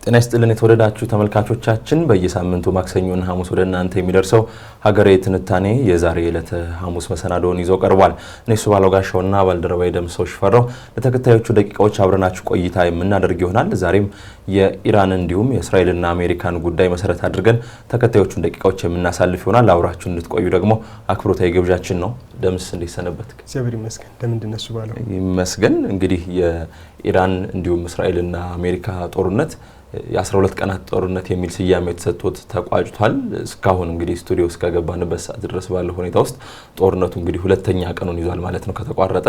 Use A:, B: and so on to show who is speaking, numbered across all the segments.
A: ጤና ይስጥልን የተወደዳችሁ ተመልካቾቻችን በየሳምንቱ ማክሰኞና ሐሙስ ወደ እናንተ የሚደርሰው ሀገሬ ትንታኔ የዛሬ ዕለት ሐሙስ መሰናዶውን ይዞ ቀርቧል። እኔሱ ባለጋሻውና ባልደረባይ ደምሰው ሽፈራው ለተከታዮቹ ደቂቃዎች አብረናችሁ ቆይታ የምናደርግ ይሆናል። ዛሬም የኢራን እንዲሁም የእስራኤልና አሜሪካን ጉዳይ መሰረት አድርገን ተከታዮቹን ደቂቃዎች የምናሳልፍ ይሆናል። አብራችሁ እንድትቆዩ ደግሞ አክብሮታዊ ግብዣችን ነው። ደምስ እንዴት ሰነበትክ?
B: እግዚአብሔር ይመስገን። ለምንድን ነሱ ባለው
A: ይመስገን። እንግዲህ የኢራን እንዲሁም እስራኤልና አሜሪካ ጦርነት የ12 ቀናት ጦርነት የሚል ስያሜ ተሰጥቶት ተቋጭቷል። እስካሁን እንግዲህ ስቱዲዮ እስከገባንበት ሰዓት ድረስ ባለው ሁኔታ ውስጥ ጦርነቱ እንግዲህ ሁለተኛ ቀኑን ይዟል ማለት ነው ከተቋረጠ።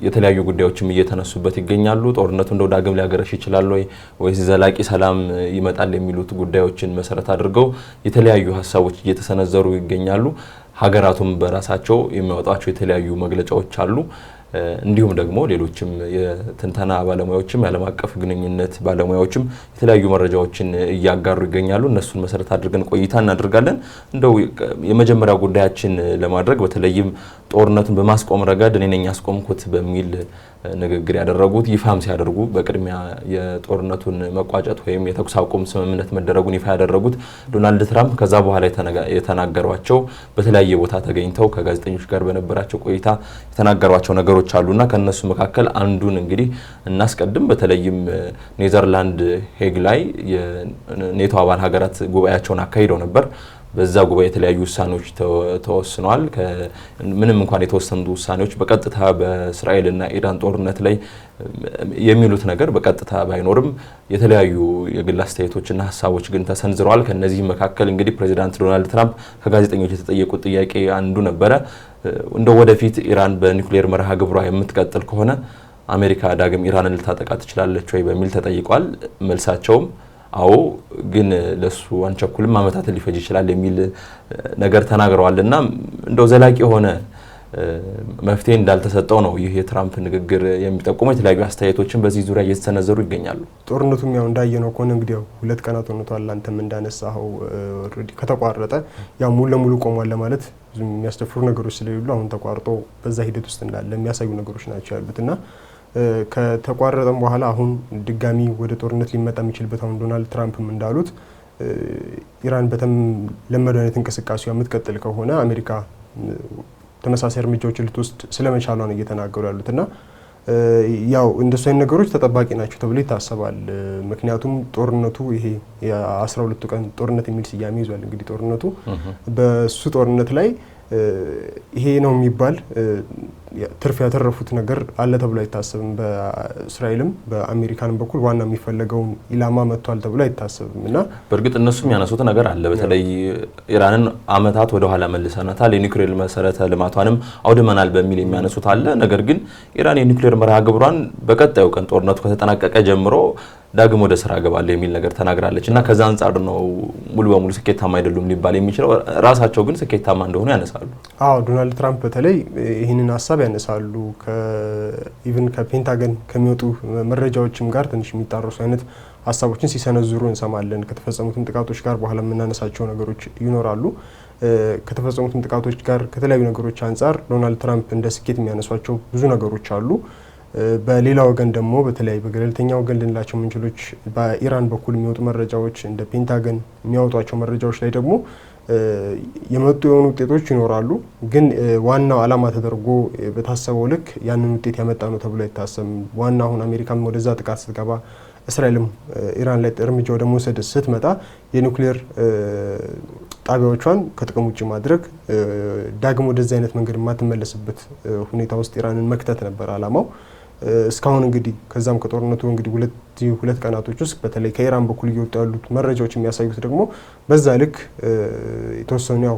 A: የተለያዩ ጉዳዮችም እየተነሱበት ይገኛሉ። ጦርነቱ እንደው ዳግም ሊያገረሽ ይችላል ወይስ ዘላቂ ሰላም ይመጣል የሚሉት ጉዳዮችን መሰረት አድርገው የተለያዩ ሀሳቦች እየተሰነዘሩ ይገኛሉ። ሀገራቱም በራሳቸው የሚያወጣቸው የተለያዩ መግለጫዎች አሉ። እንዲሁም ደግሞ ሌሎችም የትንተና ባለሙያዎችም የዓለም አቀፍ ግንኙነት ባለሙያዎችም የተለያዩ መረጃዎችን እያጋሩ ይገኛሉ። እነሱን መሰረት አድርገን ቆይታ እናደርጋለን። እንደው የመጀመሪያው ጉዳያችን ለማድረግ በተለይም ጦርነቱን በማስቆም ረገድ እኔ ነኝ ያስቆምኩት በሚል ንግግር ያደረጉት ይፋም ሲያደርጉ በቅድሚያ የጦርነቱን መቋጨት ወይም የተኩስ አቁም ስምምነት መደረጉን ይፋ ያደረጉት ዶናልድ ትራምፕ ከዛ በኋላ የተናገሯቸው በተለያየ ቦታ ተገኝተው ከጋዜጠኞች ጋር በነበራቸው ቆይታ የተናገሯቸው ነገሮች አሉና ከነሱ መካከል አንዱን እንግዲህ እናስቀድም። በተለይም ኔዘርላንድ ሄግ ላይ የኔቶ አባል ሀገራት ጉባኤያቸውን አካሂደው ነበር። በዛ ጉባኤ የተለያዩ ውሳኔዎች ተወስነዋል። ምንም እንኳን የተወሰኑት ውሳኔዎች በቀጥታ በእስራኤልና ኢራን ጦርነት ላይ የሚሉት ነገር በቀጥታ ባይኖርም የተለያዩ የግል አስተያየቶችና ሀሳቦች ግን ተሰንዝረዋል። ከነዚህ መካከል እንግዲህ ፕሬዚዳንት ዶናልድ ትራምፕ ከጋዜጠኞች የተጠየቁት ጥያቄ አንዱ ነበረ። እንደው ወደፊት ኢራን በኒውክሌር መርሃ ግብሯ የምትቀጥል ከሆነ አሜሪካ ዳግም ኢራንን ልታጠቃ ትችላለች ወይ በሚል ተጠይቋል። መልሳቸውም አዎ ግን ለሱ አንቸኩልም አመታት ሊፈጅ ይችላል የሚል ነገር ተናግረዋልና እንደው ዘላቂ የሆነ መፍትሄ እንዳልተሰጠው ነው ይህ የትራምፕ ንግግር የሚጠቁመው። የተለያዩ አስተያየቶችን በዚህ ዙሪያ እየተሰነዘሩ ይገኛሉ።
B: ጦርነቱም ያው እንዳየነው ከሆነ እንግዲህ 2 ቀናት ሆኖታል። አንተም እንዳነሳኸው ኦሬዲ ከተቋረጠ ያው ሙሉ ለሙሉ ቆሟል ለማለት ብዙ የሚያስደፍሩ ነገሮች ስለሌሉ አሁን ተቋርጦ በዛ ሂደት ውስጥ እንዳለ የሚያሳዩ ነገሮች ናቸው ያሉትና ከተቋረጠም በኋላ አሁን ድጋሚ ወደ ጦርነት ሊመጣ የሚችልበት አሁን ዶናልድ ትራምፕም እንዳሉት ኢራን በተለመደው አይነት እንቅስቃሴዋ የምትቀጥል ከሆነ አሜሪካ ተመሳሳይ እርምጃዎችን ልትወስድ ስለመቻሏ ነው እየተናገሩ ያሉትና ያው እንደሱ አይነት ነገሮች ተጠባቂ ናቸው ተብሎ ይታሰባል። ምክንያቱም ጦርነቱ ይሄ የ12 ቀን ጦርነት የሚል ስያሜ ይዟል። እንግዲህ ጦርነቱ በሱ ጦርነት ላይ ይሄ ነው የሚባል ትርፍ ያተረፉት ነገር አለ ተብሎ አይታሰብም። በእስራኤልም በአሜሪካንም በኩል ዋና የሚፈለገውን ኢላማ መጥቷል ተብሎ አይታሰብም እና
A: በእርግጥ እነሱም ያነሱት ነገር አለ። በተለይ ኢራንን አመታት ወደ ኋላ መልሰናታል፣ የኒውክሌር መሰረተ ልማቷንም አውድመናል በሚል የሚያነሱት አለ። ነገር ግን ኢራን የኒውክሌር መርሃ ግብሯን በቀጣዩ ቀን ጦርነቱ ከተጠናቀቀ ጀምሮ ዳግም ወደ ስራ ገባለ የሚል ነገር ተናግራለች እና ከዛ አንጻር ነው ሙሉ በሙሉ ስኬታማ አይደሉም ሊባል የሚችለው። ራሳቸው ግን ስኬታማ እንደሆኑ ያነሳሉ።
B: አዎ ዶናልድ ትራምፕ በተለይ ይህንን ሀሳብ ያነሳሉ። ኢቭን ከፔንታገን ከሚወጡ መረጃዎችም ጋር ትንሽ የሚጣረሱ አይነት ሀሳቦችን ሲሰነዝሩ እንሰማለን። ከተፈጸሙትም ጥቃቶች ጋር በኋላ የምናነሳቸው ነገሮች ይኖራሉ። ከተፈጸሙትም ጥቃቶች ጋር ከተለያዩ ነገሮች አንጻር ዶናልድ ትራምፕ እንደ ስኬት የሚያነሷቸው ብዙ ነገሮች አሉ። በሌላ ወገን ደግሞ በተለይ በገለልተኛ ወገን ልንላቸው ምንችሎች በኢራን በኩል የሚወጡ መረጃዎች እንደ ፔንታገን የሚያወጧቸው መረጃዎች ላይ ደግሞ የመጡ የሆኑ ውጤቶች ይኖራሉ። ግን ዋናው ዓላማ ተደርጎ በታሰበው ልክ ያንን ውጤት ያመጣ ነው ተብሎ አይታሰብም። ዋና አሁን አሜሪካም ወደዛ ጥቃት ስትገባ እስራኤልም ኢራን ላይ እርምጃ ወደ መውሰድ ስትመጣ የኒውክሌር ጣቢያዎቿን ከጥቅም ውጭ ማድረግ ዳግም ወደዛ አይነት መንገድ የማትመለስበት ሁኔታ ውስጥ ኢራንን መክተት ነበር ዓላማው። እስካሁን እንግዲህ ከዛም ከጦርነቱ እንግዲህ ሁለት ቀናቶች ውስጥ በተለይ ከኢራን በኩል እየወጡ ያሉት መረጃዎች የሚያሳዩት ደግሞ በዛ ልክ የተወሰኑ ያው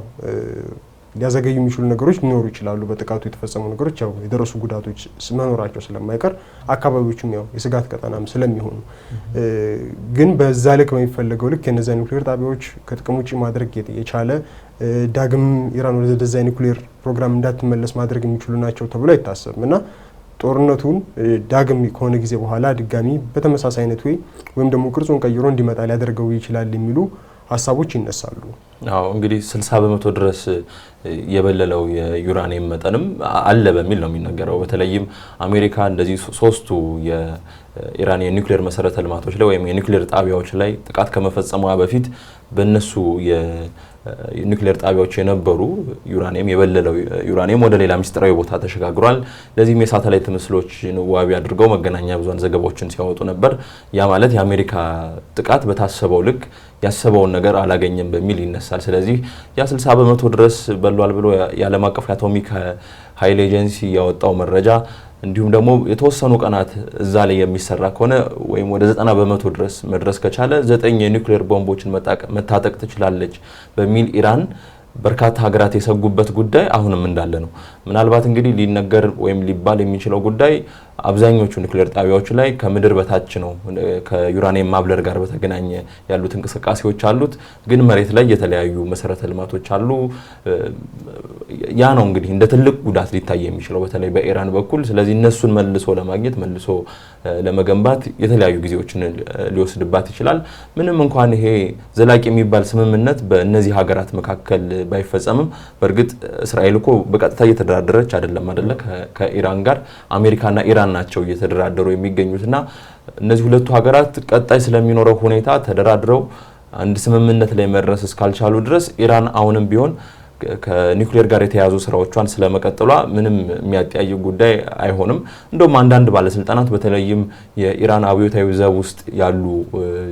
B: ሊያዘገዩ የሚችሉ ነገሮች ሊኖሩ ይችላሉ። በጥቃቱ የተፈጸሙ ነገሮች ያው የደረሱ ጉዳቶች መኖራቸው ስለማይቀር አካባቢዎችም ያው የስጋት ቀጠናም ስለሚሆኑ ግን በዛ ልክ በሚፈለገው ልክ የነዛ ኒውክሌር ጣቢያዎች ከጥቅም ውጭ ማድረግ የቻለ ዳግም ኢራን ወደ ደዛ ኒውክሌር ፕሮግራም እንዳትመለስ ማድረግ የሚችሉ ናቸው ተብሎ አይታሰብም እና ጦርነቱን ዳግም ከሆነ ጊዜ በኋላ ድጋሚ በተመሳሳይ አይነት ወይም ደግሞ ቅርጹን ቀይሮ እንዲመጣ ሊያደርገው ይችላል የሚሉ ሀሳቦች ይነሳሉ።
A: አዎ እንግዲህ 60 በመቶ ድረስ የበለለው የዩራኒየም መጠንም አለ በሚል ነው የሚነገረው። በተለይም አሜሪካ እንደዚህ ሶስቱ የኢራን የኒውክሌር መሰረተ ልማቶች ላይ ወይም የኒውክሌር ጣቢያዎች ላይ ጥቃት ከመፈጸሟ በፊት በእነሱ የኒውክሌር ጣቢያዎች የነበሩ ዩራኒየም የበለለው ዩራኒየም ወደ ሌላ ምስጢራዊ ቦታ ተሸጋግሯል። ለዚህም የሳተላይት ምስሎችን ዋቢ አድርገው መገናኛ ብዙሃን ዘገባዎችን ሲያወጡ ነበር። ያ ማለት የአሜሪካ ጥቃት በታሰበው ልክ ያሰበውን ነገር አላገኘም በሚል ይነሳል። ስለዚህ ያ 60 በመቶ ድረስ በሏል ብሎ የዓለም አቀፍ የአቶሚክ ኃይል ኤጀንሲ ያወጣው መረጃ እንዲሁም ደግሞ የተወሰኑ ቀናት እዛ ላይ የሚሰራ ከሆነ ወይም ወደ 90 በመቶ ድረስ መድረስ ከቻለ 9 የኒውክሌር ቦምቦችን መታጠቅ ትችላለች በሚል ኢራን በርካታ ሀገራት የሰጉበት ጉዳይ አሁንም እንዳለ ነው። ምናልባት እንግዲህ ሊነገር ወይም ሊባል የሚችለው ጉዳይ አብዛኞቹ ኒውክሌር ጣቢያዎች ላይ ከምድር በታች ነው ከዩራኒየም ማብለር ጋር በተገናኘ ያሉት እንቅስቃሴዎች አሉት። ግን መሬት ላይ የተለያዩ መሰረተ ልማቶች አሉ። ያ ነው እንግዲህ እንደ ትልቅ ጉዳት ሊታይ የሚችለው በተለይ በኢራን በኩል። ስለዚህ እነሱን መልሶ ለማግኘት መልሶ ለመገንባት የተለያዩ ጊዜዎችን ሊወስድባት ይችላል። ምንም እንኳን ይሄ ዘላቂ የሚባል ስምምነት በእነዚህ ሀገራት መካከል ባይፈጸምም በእርግጥ እስራኤል እኮ በቀጥታ እየተደራደረች አይደለም አይደለ? ከኢራን ጋር አሜሪካና ኢራን ናቸው እየተደራደሩ የሚገኙትና እነዚህ ሁለቱ ሀገራት ቀጣይ ስለሚኖረው ሁኔታ ተደራድረው አንድ ስምምነት ላይ መድረስ እስካልቻሉ ድረስ ኢራን አሁንም ቢሆን ከኒውክሌር ጋር የተያዙ ስራዎቿን ስለመቀጠሏ ምንም የሚያጠያይቅ ጉዳይ አይሆንም። እንደውም አንዳንድ ባለስልጣናት በተለይም የኢራን አብዮታዊ ዘብ ውስጥ ያሉ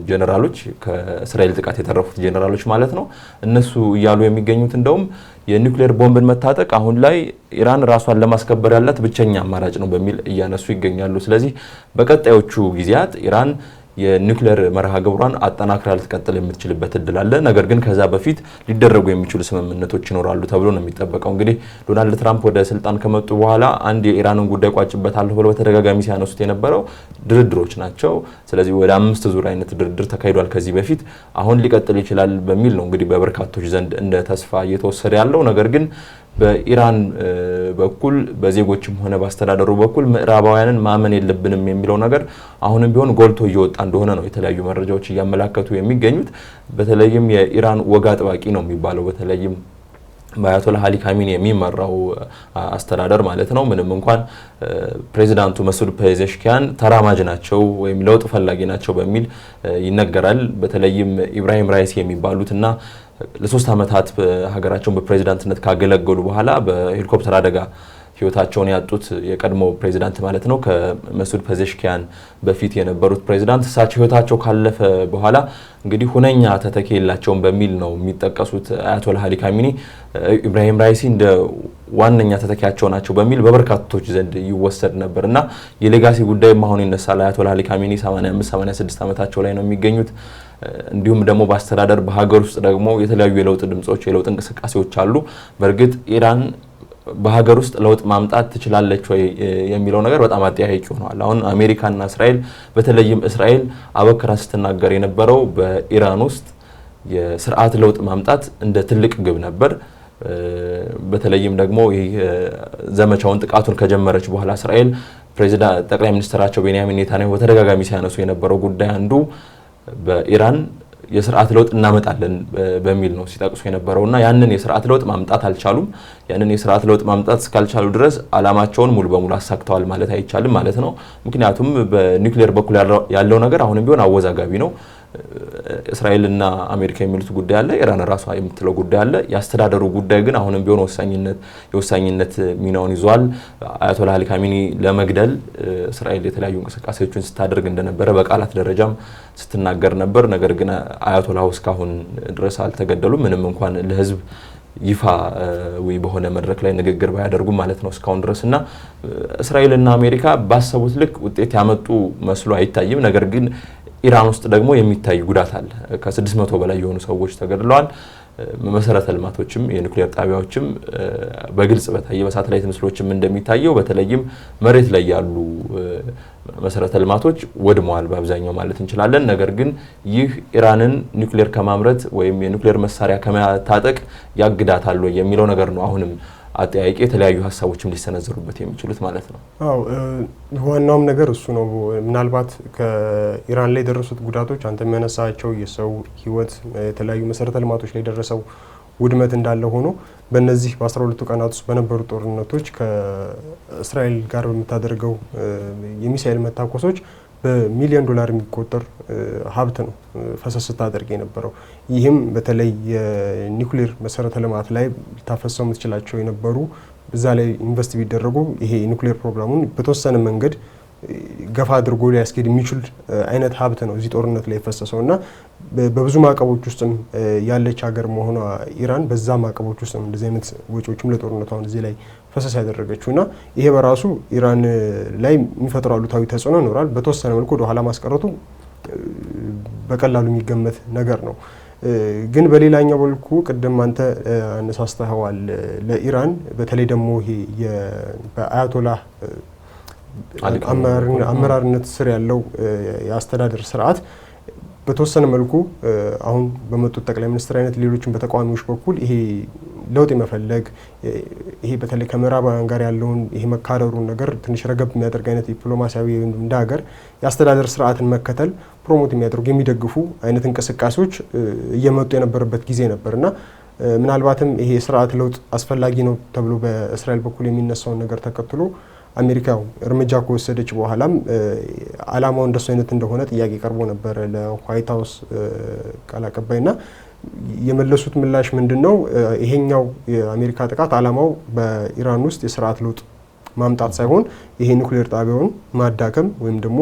A: ጀነራሎች ከእስራኤል ጥቃት የተረፉት ጀነራሎች ማለት ነው እነሱ እያሉ የሚገኙት እንደውም የኒውክሌር ቦምብን መታጠቅ አሁን ላይ ኢራን ራሷን ለማስከበር ያላት ብቸኛ አማራጭ ነው በሚል እያነሱ ይገኛሉ። ስለዚህ በቀጣዮቹ ጊዜያት ኢራን የኒውክሌር መርሃ ግብሯን አጠናክራ ልትቀጥል የምትችልበት እድል አለ። ነገር ግን ከዛ በፊት ሊደረጉ የሚችሉ ስምምነቶች ይኖራሉ ተብሎ ነው የሚጠበቀው። እንግዲህ ዶናልድ ትራምፕ ወደ ስልጣን ከመጡ በኋላ አንድ የኢራንን ጉዳይ ቋጭበታለሁ ብለው በተደጋጋሚ ሲያነሱት የነበረው ድርድሮች ናቸው። ስለዚህ ወደ 5 ዙር አይነት ድርድር ተካሂዷል ከዚህ በፊት። አሁን ሊቀጥል ይችላል በሚል ነው እንግዲህ በበርካቶች ዘንድ እንደ ተስፋ እየተወሰደ ያለው። ነገር ግን በኢራን በኩል በዜጎችም ሆነ በአስተዳደሩ በኩል ምዕራባውያንን ማመን የለብንም የሚለው ነገር አሁንም ቢሆን ጎልቶ እየወጣ እንደሆነ ነው የተለያዩ መረጃዎች እያመላከቱ የሚገኙት። በተለይም የኢራን ወግ አጥባቂ ነው የሚባለው በተለይም በአያቶላ አሊ ካሚኒ የሚመራው አስተዳደር ማለት ነው ምንም እንኳን ፕሬዚዳንቱ መስዑድ ፔዜሽኪያን ተራማጅ ናቸው ወይም ለውጥ ፈላጊ ናቸው በሚል ይነገራል። በተለይም ኢብራሂም ራይሲ የሚባሉትና ለ3 ዓመታት ሀገራቸውን በፕሬዚዳንትነት ካገለገሉ በኋላ በሄሊኮፕተር አደጋ ህይወታቸውን ያጡት የቀድሞ ፕሬዚዳንት ማለት ነው ከመስዑድ ፔዜሽኪያን በፊት የነበሩት ፕሬዚዳንት እሳቸው ህይወታቸው ካለፈ በኋላ እንግዲህ ሁነኛ ተተኪ የላቸውም በሚል ነው የሚጠቀሱት አያቶላ አሊ ካሚኒ። ኢብራሂም ራይሲ እንደ ዋነኛ ተተኪያቸው ናቸው በሚል በበርካቶች ዘንድ ይወሰድ ነበርና የሌጋሲ ጉዳይም አሁን ይነሳል። አያቶላ አሊ ካሚኒ 85-86 ዓመታቸው ላይ ነው የሚገኙት። እንዲሁም ደግሞ በአስተዳደር በሀገር ውስጥ ደግሞ የተለያዩ የለውጥ ድምጾች የለውጥ እንቅስቃሴዎች አሉ። በእርግጥ ኢራን በሀገር ውስጥ ለውጥ ማምጣት ትችላለች ወይ የሚለው ነገር በጣም አጠያያቂ ሆኗል። አሁን አሜሪካና እስራኤል በተለይም እስራኤል አበክራ ስትናገር የነበረው በኢራን ውስጥ የስርዓት ለውጥ ማምጣት እንደ ትልቅ ግብ ነበር። በተለይም ደግሞ ይህ ዘመቻውን ጥቃቱን ከጀመረች በኋላ እስራኤል ፕሬዚዳንት ጠቅላይ ሚኒስትራቸው ቤንያሚን ኔታንያሁ በተደጋጋሚ ሲያነሱ የነበረው ጉዳይ አንዱ በኢራን የስርዓት ለውጥ እናመጣለን በሚል ነው ሲጠቅሱ የነበረውና ያንን የስርዓት ለውጥ ማምጣት አልቻሉም። ያንን የስርዓት ለውጥ ማምጣት እስካልቻሉ ድረስ አላማቸውን ሙሉ በሙሉ አሳክተዋል ማለት አይቻልም ማለት ነው። ምክንያቱም በኒውክሌር በኩል ያለው ነገር አሁንም ቢሆን አወዛጋቢ ነው። እስራኤልና አሜሪካ የሚሉት ጉዳይ አለ፣ ኢራን ራሷ የምትለው ጉዳይ አለ። ያስተዳደሩ ጉዳይ ግን አሁንም ቢሆን የወሳኝነት ሚናውን ይዟል። አያቶላ አሊ ካሚኒ ለመግደል እስራኤል የተለያዩ እንቅስቃሴዎችን ስታደርግ እንደነበረ በቃላት ደረጃም ስትናገር ነበር። ነገር ግን አያቶላው እስካሁን ድረስ አልተገደሉም። ምንም እንኳን ለህዝብ ይፋዊ በሆነ መድረክ ላይ ንግግር ባያደርጉም ማለት ነው እስካሁን ድረስና እስራኤልና አሜሪካ ባሰቡት ልክ ውጤት ያመጡ መስሎ አይታይም። ነገር ግን ኢራን ውስጥ ደግሞ የሚታይ ጉዳት አለ። ከ600 በላይ የሆኑ ሰዎች ተገድለዋል። መሰረተ ልማቶችም የኒውክሌር ጣቢያዎችም በግልጽ በታየ በሳተላይት ምስሎችም እንደሚታየው በተለይም መሬት ላይ ያሉ መሰረተ ልማቶች ወድመዋል በአብዛኛው ማለት እንችላለን። ነገር ግን ይህ ኢራንን ኒውክሌር ከማምረት ወይም የኒውክሌር መሳሪያ ከመታጠቅ ያግዳታል የሚለው ነገር ነው አሁንም አጠያቂ የተለያዩ ሀሳቦችም ሊሰነዘሩበት የሚችሉት ማለት ነው።
B: አዎ ዋናውም ነገር እሱ ነው። ምናልባት ከኢራን ላይ የደረሱት ጉዳቶች አንተ የሚያነሳቸው የሰው ህይወት፣ የተለያዩ መሰረተ ልማቶች ላይ የደረሰው ውድመት እንዳለ ሆኖ በእነዚህ በ12ቱ ቀናት ውስጥ በነበሩ ጦርነቶች ከእስራኤል ጋር በምታደርገው የሚሳኤል መታኮሶች በሚሊዮን ዶላር የሚቆጠር ሀብት ነው ፈሰስ ስታደርግ የነበረው። ይህም በተለይ የኒውክሌር መሰረተ ልማት ላይ ልታፈሰው የምትችላቸው የነበሩ እዛ ላይ ኢንቨስት ቢደረጉ ይሄ የኒውክሌር ፕሮግራሙን በተወሰነ መንገድ ገፋ አድርጎ ሊያስኬድ የሚችል አይነት ሀብት ነው እዚህ ጦርነት ላይ የፈሰሰው እና በብዙ ማዕቀቦች ውስጥም ያለች ሀገር መሆኗ ኢራን በዛ ማዕቀቦች ውስጥ እንደዚህ አይነት ወጪዎችም ለጦርነቱ አሁን እዚህ ላይ ፈሰስ ያደረገችው እና ይሄ በራሱ ኢራን ላይ የሚፈጥረው አሉታዊ ተጽዕኖ ይኖራል። በተወሰነ መልኩ ወደ ኋላ ማስቀረቱ በቀላሉ የሚገመት ነገር ነው። ግን በሌላኛው መልኩ ቅድም አንተ አነሳስተኸዋል። ለኢራን በተለይ ደግሞ ይሄ በአያቶላህ አመራርነት ስር ያለው የአስተዳደር ስርዓት በተወሰነ መልኩ አሁን በመጡት ጠቅላይ ሚኒስትር አይነት ሌሎችን በተቃዋሚዎች በኩል ይሄ ለውጥ የመፈለግ ይሄ በተለይ ከምዕራባውያን ጋር ያለውን ይሄ መካረሩን ነገር ትንሽ ረገብ የሚያደርግ አይነት ዲፕሎማሲያዊ እንደ ሀገር የአስተዳደር ስርዓትን መከተል ፕሮሞት የሚያደርጉ የሚደግፉ አይነት እንቅስቃሴዎች እየመጡ የነበረበት ጊዜ ነበርና ምናልባትም ይሄ ስርዓት ለውጥ አስፈላጊ ነው ተብሎ በእስራኤል በኩል የሚነሳውን ነገር ተከትሎ አሜሪካ እርምጃ ከወሰደች በኋላም አላማው እንደሱ አይነት እንደሆነ ጥያቄ ቀርቦ ነበር ለዋይት ሃውስ ቃል አቀባይና የመለሱት ምላሽ ምንድነው? ይሄኛው የአሜሪካ ጥቃት አላማው በኢራን ውስጥ የስርዓት ለውጥ ማምጣት ሳይሆን ይሄ ኒውክሌር ጣቢያውን ማዳከም ወይም ደግሞ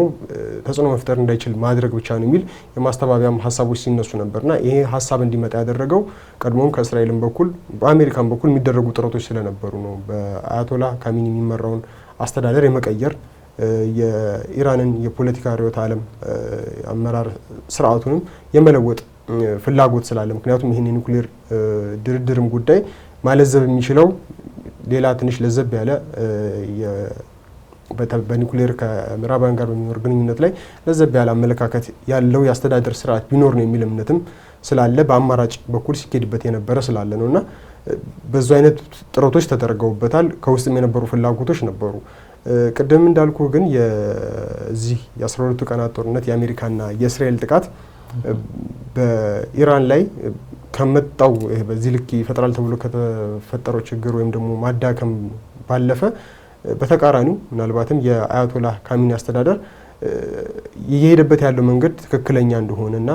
B: ተጽዕኖ መፍጠር እንዳይችል ማድረግ ብቻ ነው የሚል የማስተባበያም ሀሳቦች ሲነሱ ነበርና ይሄ ሀሳብ እንዲመጣ ያደረገው ቀድሞም ከእስራኤልም በኩል በአሜሪካን በኩል የሚደረጉ ጥረቶች ስለነበሩ ነው። በአያቶላ ካሚኒ የሚመራውን አስተዳደር የመቀየር የኢራንን የፖለቲካ ርዕዮተ ዓለም አመራር ስርዓቱንም የመለወጥ ፍላጎት ስላለ ምክንያቱም ይህን የኒውክሌር ድርድርም ጉዳይ ማለዘብ የሚችለው ሌላ ትንሽ ለዘብ ያለ በኒውክሌር ከምዕራባውያን ጋር በሚኖር ግንኙነት ላይ ለዘብ ያለ አመለካከት ያለው የአስተዳደር ስርዓት ቢኖር ነው የሚል እምነትም ስላለ በአማራጭ በኩል ሲኬድበት የነበረ ስላለ ነውና በዙ አይነት ጥረቶች ተደረገውበታል። ከውስጥም የነበሩ ፍላጎቶች ነበሩ። ቅድም እንዳልኩ ግን የዚህ የ12ቱ ቀናት ጦርነት የአሜሪካና የእስራኤል ጥቃት በኢራን ላይ ከመጣው በዚህ ልክ ይፈጥራል ተብሎ ከተፈጠረው ችግር ወይም ደግሞ ማዳከም ባለፈ በተቃራኒው ምናልባትም የአያቶላህ ካሚኒ አስተዳደር እየሄደበት ያለው መንገድ ትክክለኛ እንደሆነና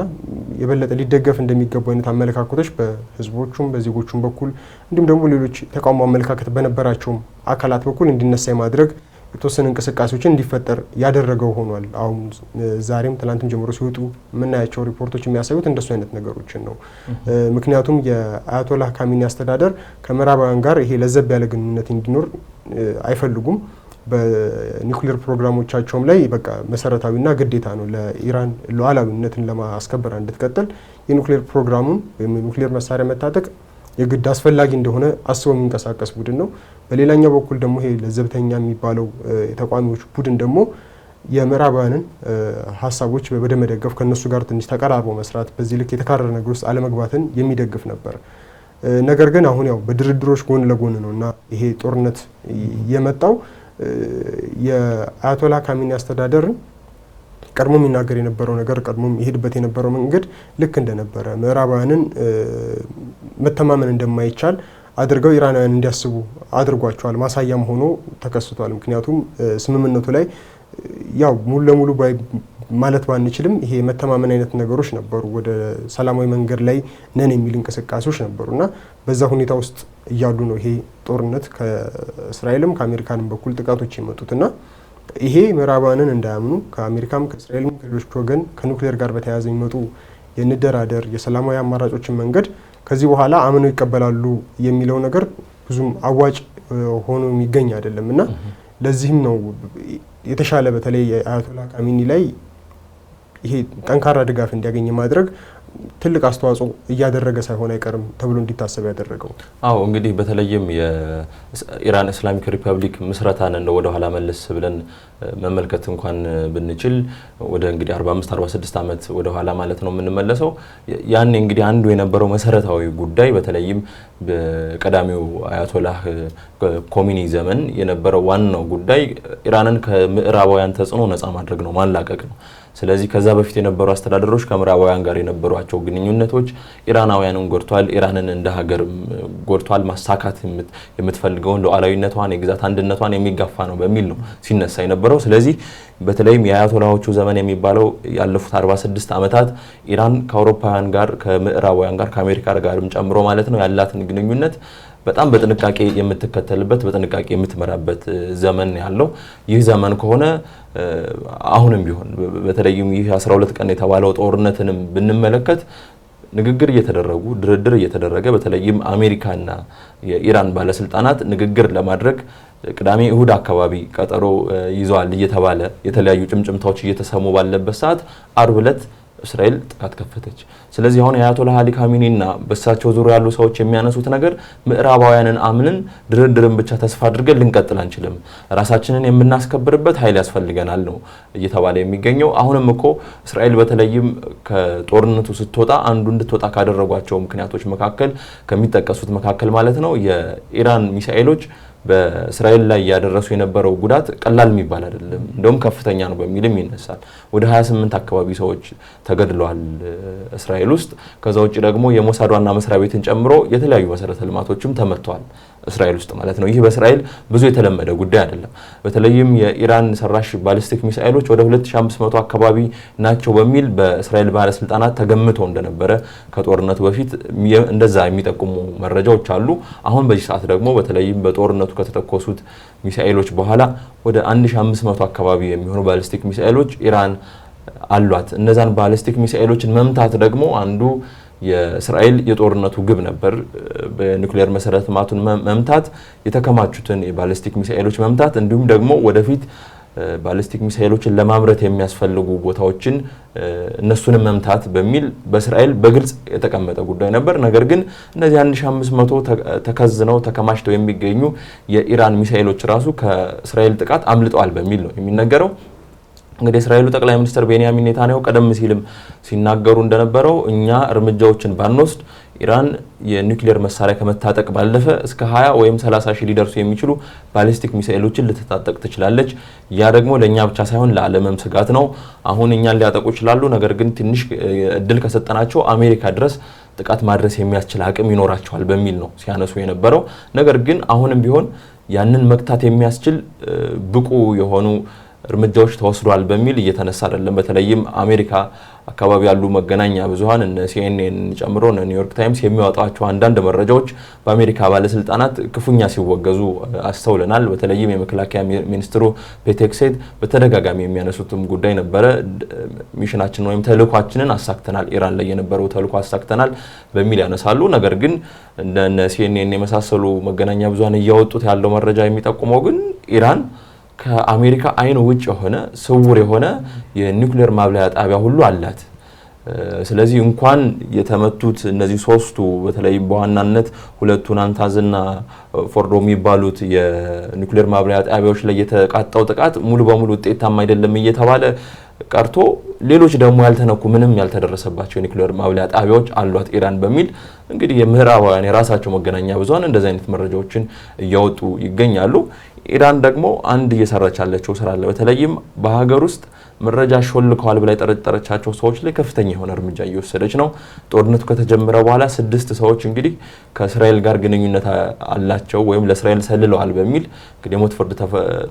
B: የበለጠ ሊደገፍ እንደሚገባው አይነት አመለካከቶች በህዝቦቹም በዜጎቹም በኩል እንዲሁም ደግሞ ሌሎች ተቃውሞ አመለካከት በነበራቸው አካላት በኩል እንዲነሳ የማድረግ የተወሰነ እንቅስቃሴዎችን እንዲፈጠር ያደረገው ሆኗል። አሁን ዛሬም ትናንትም ጀምሮ ሲወጡ የምናያቸው ሪፖርቶች የሚያሳዩት እንደሱ አይነት ነገሮችን ነው። ምክንያቱም የአያቶላህ ካሚኒ አስተዳደር ከምዕራባውያን ጋር ይሄ ለዘብ ያለ ግንኙነት እንዲኖር አይፈልጉም። በኒውክሌር ፕሮግራሞቻቸውም ላይ በቃ መሰረታዊና ግዴታ ነው ለኢራን ሉዓላዊነትን ለማስከበር እንድትቀጥል የኒውክሌር ፕሮግራሙን ወይም የኒውክሌር መሳሪያ መታጠቅ የግድ አስፈላጊ እንደሆነ አስበው የሚንቀሳቀስ ቡድን ነው። በሌላኛው በኩል ደግሞ ይሄ ለዘብተኛ የሚባለው የተቃዋሚዎች ቡድን ደግሞ የምዕራባውያንን ሀሳቦች በመደገፍ ከነሱ ጋር ትንሽ ተቀራርቦ መስራት በዚህ ልክ የተካረረ ነገር ውስጥ አለመግባትን የሚደግፍ ነበር። ነገር ግን አሁን ያው በድርድሮች ጎን ለጎን ነውና ይሄ ጦርነት የመጣው የአያቶላህ ካሚኒ አስተዳደርን ቀድሞ የሚናገር የነበረው ነገር ቀድሞ ይሄድበት የነበረው መንገድ ልክ እንደነበረ ምዕራባውያንን መተማመን እንደማይቻል አድርገው ኢራናውያን እንዲያስቡ አድርጓቸዋል። ማሳያም ሆኖ ተከስቷል። ምክንያቱም ስምምነቱ ላይ ያው ሙሉ ለሙሉ ማለት ባንችልም ይሄ መተማመን አይነት ነገሮች ነበሩ። ወደ ሰላማዊ መንገድ ላይ ነን የሚል እንቅስቃሴዎች ነበሩና በዛ ሁኔታ ውስጥ እያሉ ነው ይሄ ጦርነት ከእስራኤልም ከአሜሪካንም በኩል ጥቃቶች የመጡትና ይሄ ምዕራባውያንን እንዳያምኑ ከአሜሪካም ከእስራኤልም ከሌሎች ወገን ከኒውክሌር ጋር በተያያዘ የሚመጡ የንደራደር የሰላማዊ አማራጮችን መንገድ ከዚህ በኋላ አምነው ይቀበላሉ የሚለው ነገር ብዙም አዋጭ ሆኖ የሚገኝ አይደለምና ለዚህም ነው የተሻለ በተለይ የአያቶላህ ካሚኒ ላይ ይሄ ጠንካራ ድጋፍ እንዲያገኝ ማድረግ ትልቅ አስተዋጽኦ እያደረገ ሳይሆን አይቀርም ተብሎ እንዲታሰብ ያደረገው?
A: አዎ እንግዲህ በተለይም የኢራን እስላሚክ ሪፐብሊክ ምስረታን እንደ ወደ ኋላ መለስ ብለን መመልከት እንኳን ብንችል ወደ እንግዲህ 45 46 ዓመት ወደ ኋላ ማለት ነው የምንመለሰው። ያኔ እንግዲህ አንዱ የነበረው መሰረታዊ ጉዳይ በተለይም በቀዳሚው አያቶላህ ኮሚኒ ዘመን የነበረው ዋናው ጉዳይ ኢራንን ከምዕራባውያን ተጽዕኖ ነፃ ማድረግ ነው፣ ማላቀቅ ነው። ስለዚህ ከዛ በፊት የነበሩ አስተዳደሮች ከምዕራባውያን ጋር የነበሯቸው ግንኙነቶች ኢራናውያንን ጎድቷል፣ ኢራንን እንደ ሀገር ጎድቷል፣ ማሳካት የምትፈልገውን ሉዓላዊነቷን የግዛት አንድነቷን የሚጋፋ ነው በሚል ነው ሲነሳ የነበረው። ስለዚህ በተለይም የአያቶላዎቹ ዘመን የሚባለው ያለፉት 46 ዓመታት ኢራን ከአውሮፓውያን ጋር ከምዕራባውያን ጋር ከአሜሪካ ጋርም ጨምሮ ማለት ነው ያላትን ግንኙነት በጣም በጥንቃቄ የምትከተልበት በጥንቃቄ የምትመራበት ዘመን ያለው ይህ ዘመን ከሆነ አሁንም ቢሆን በተለይም ይህ 12 ቀን የተባለው ጦርነትንም ብንመለከት ንግግር እየተደረጉ ድርድር እየተደረገ በተለይም አሜሪካና የኢራን ባለስልጣናት ንግግር ለማድረግ ቅዳሜ እሁድ አካባቢ ቀጠሮ ይዘዋል እየተባለ የተለያዩ ጭምጭምታዎች እየተሰሙ ባለበት ሰዓት አርብ ዕለት እስራኤል ጥቃት ከፈተች። ስለዚህ አሁን የአያቶላህ አሊ ካሚኒና በሳቸው ዙሪያ ያሉ ሰዎች የሚያነሱት ነገር ምዕራባውያንን አምነን ድርድርን ብቻ ተስፋ አድርገን ልንቀጥል አንችልም፣ ራሳችንን የምናስከብርበት ኃይል ያስፈልገናል ነው እየተባለ የሚገኘው። አሁንም እኮ እስራኤል በተለይም ከጦርነቱ ስትወጣ አንዱ እንድትወጣ ካደረጓቸው ምክንያቶች መካከል ከሚጠቀሱት መካከል ማለት ነው የኢራን ሚሳኤሎች በእስራኤል ላይ ያደረሱ የነበረው ጉዳት ቀላል የሚባል አይደለም፣ እንደውም ከፍተኛ ነው በሚልም ይነሳል። ወደ 28 አካባቢ ሰዎች ተገድለዋል እስራኤል ውስጥ። ከዛ ውጭ ደግሞ የሞሳድ ዋና መስሪያ ቤትን ጨምሮ የተለያዩ መሰረተ ልማቶችም ተመተዋል እስራኤል ውስጥ ማለት ነው። ይህ በእስራኤል ብዙ የተለመደ ጉዳይ አይደለም። በተለይም የኢራን ሰራሽ ባሊስቲክ ሚሳኤሎች ወደ 2500 አካባቢ ናቸው በሚል በእስራኤል ባለስልጣናት ተገምተው እንደነበረ ከጦርነቱ በፊት እንደዛ የሚጠቁሙ መረጃዎች አሉ። አሁን በዚህ ሰዓት ደግሞ በተለይም በጦርነቱ ከተተኮሱት ሚሳኤሎች በኋላ ወደ 1500 አካባቢ የሚሆኑ ባሊስቲክ ሚሳኤሎች ኢራን አሏት። እነዛን ባሊስቲክ ሚሳኤሎችን መምታት ደግሞ አንዱ የእስራኤል የጦርነቱ ግብ ነበር። በኒውክሌር መሰረተ ልማቱን መምታት፣ የተከማቹትን የባሊስቲክ ሚሳኤሎች መምታት፣ እንዲሁም ደግሞ ወደፊት ባሊስቲክ ሚሳኤሎችን ለማምረት የሚያስፈልጉ ቦታዎችን እነሱንም መምታት በሚል በእስራኤል በግልጽ የተቀመጠ ጉዳይ ነበር። ነገር ግን እነዚህ 1500 ተከዝነው ተከማችተው የሚገኙ የኢራን ሚሳኤሎች ራሱ ከእስራኤል ጥቃት አምልጠዋል በሚል ነው የሚነገረው። እንግዲህ እስራኤሉ ጠቅላይ ሚኒስትር ቤንያሚን ኔታንያሁ ቀደም ሲልም ሲናገሩ እንደነበረው እኛ እርምጃዎችን ባንወስድ ኢራን የኒውክሌር መሳሪያ ከመታጠቅ ባለፈ እስከ 20 ወይም 30 ሺህ ሊደርሱ የሚችሉ ባሊስቲክ ሚሳኤሎችን ልትታጠቅ ትችላለች። ያ ደግሞ ለኛ ብቻ ሳይሆን ለዓለምም ስጋት ነው። አሁን እኛን ሊያጠቁ ይችላሉ፣ ነገር ግን ትንሽ እድል ከሰጠናቸው አሜሪካ ድረስ ጥቃት ማድረስ የሚያስችል አቅም ይኖራቸዋል በሚል ነው ሲያነሱ የነበረው። ነገር ግን አሁንም ቢሆን ያንን መክታት የሚያስችል ብቁ የሆኑ እርምጃዎች ተወስዷል በሚል እየተነሳ አይደለም። በተለይም አሜሪካ አካባቢ ያሉ መገናኛ ብዙሃን እነ ሲኤንኤን ጨምሮ እነ ኒውዮርክ ታይምስ የሚያወጣቸው አንዳንድ መረጃዎች በአሜሪካ ባለስልጣናት ክፉኛ ሲወገዙ አስተውለናል። በተለይም የመከላከያ ሚኒስትሩ ፔት ሄግሴት በተደጋጋሚ የሚያነሱትም ጉዳይ ነበረ። ሚሽናችንን ወይም ተልእኳችንን አሳክተናል፣ ኢራን ላይ የነበረው ተልእኮ አሳክተናል በሚል ያነሳሉ። ነገር ግን እነ ሲኤንኤን የመሳሰሉ መገናኛ ብዙሃን እያወጡት ያለው መረጃ የሚጠቁመው ግን ኢራን ከአሜሪካ አይን ውጭ የሆነ ስውር የሆነ የኒውክሌር ማብላያ ጣቢያ ሁሉ አላት። ስለዚህ እንኳን የተመቱት እነዚህ ሶስቱ በተለይ በዋናነት ሁለቱ ናታንዝና ፎርዶ የሚባሉት የኒውክሌር ማብላያ ጣቢያዎች ላይ የተቃጣው ጥቃት ሙሉ በሙሉ ውጤታማ አይደለም እየተባለ ቀርቶ ሌሎች ደግሞ ያልተነኩ ምንም ያልተደረሰባቸው የኒውክሌር ማብላያ ጣቢያዎች አሏት ኢራን በሚል እንግዲህ የምዕራባውያን የራሳቸው መገናኛ ብዙሃን እንደዚህ አይነት መረጃዎችን እያወጡ ይገኛሉ። ኢራን ደግሞ አንድ እየሰራች ያለችው ስራ አለ። በተለይም በሀገር ውስጥ መረጃ ሾልከዋል ብላ የጠረጠረቻቸው ሰዎች ላይ ከፍተኛ የሆነ እርምጃ እየወሰደች ነው። ጦርነቱ ከተጀመረ በኋላ 6 ሰዎች እንግዲህ ከእስራኤል ጋር ግንኙነት አላቸው ወይም ለእስራኤል ሰልለዋል በሚል እንግዲህ የሞት ፍርድ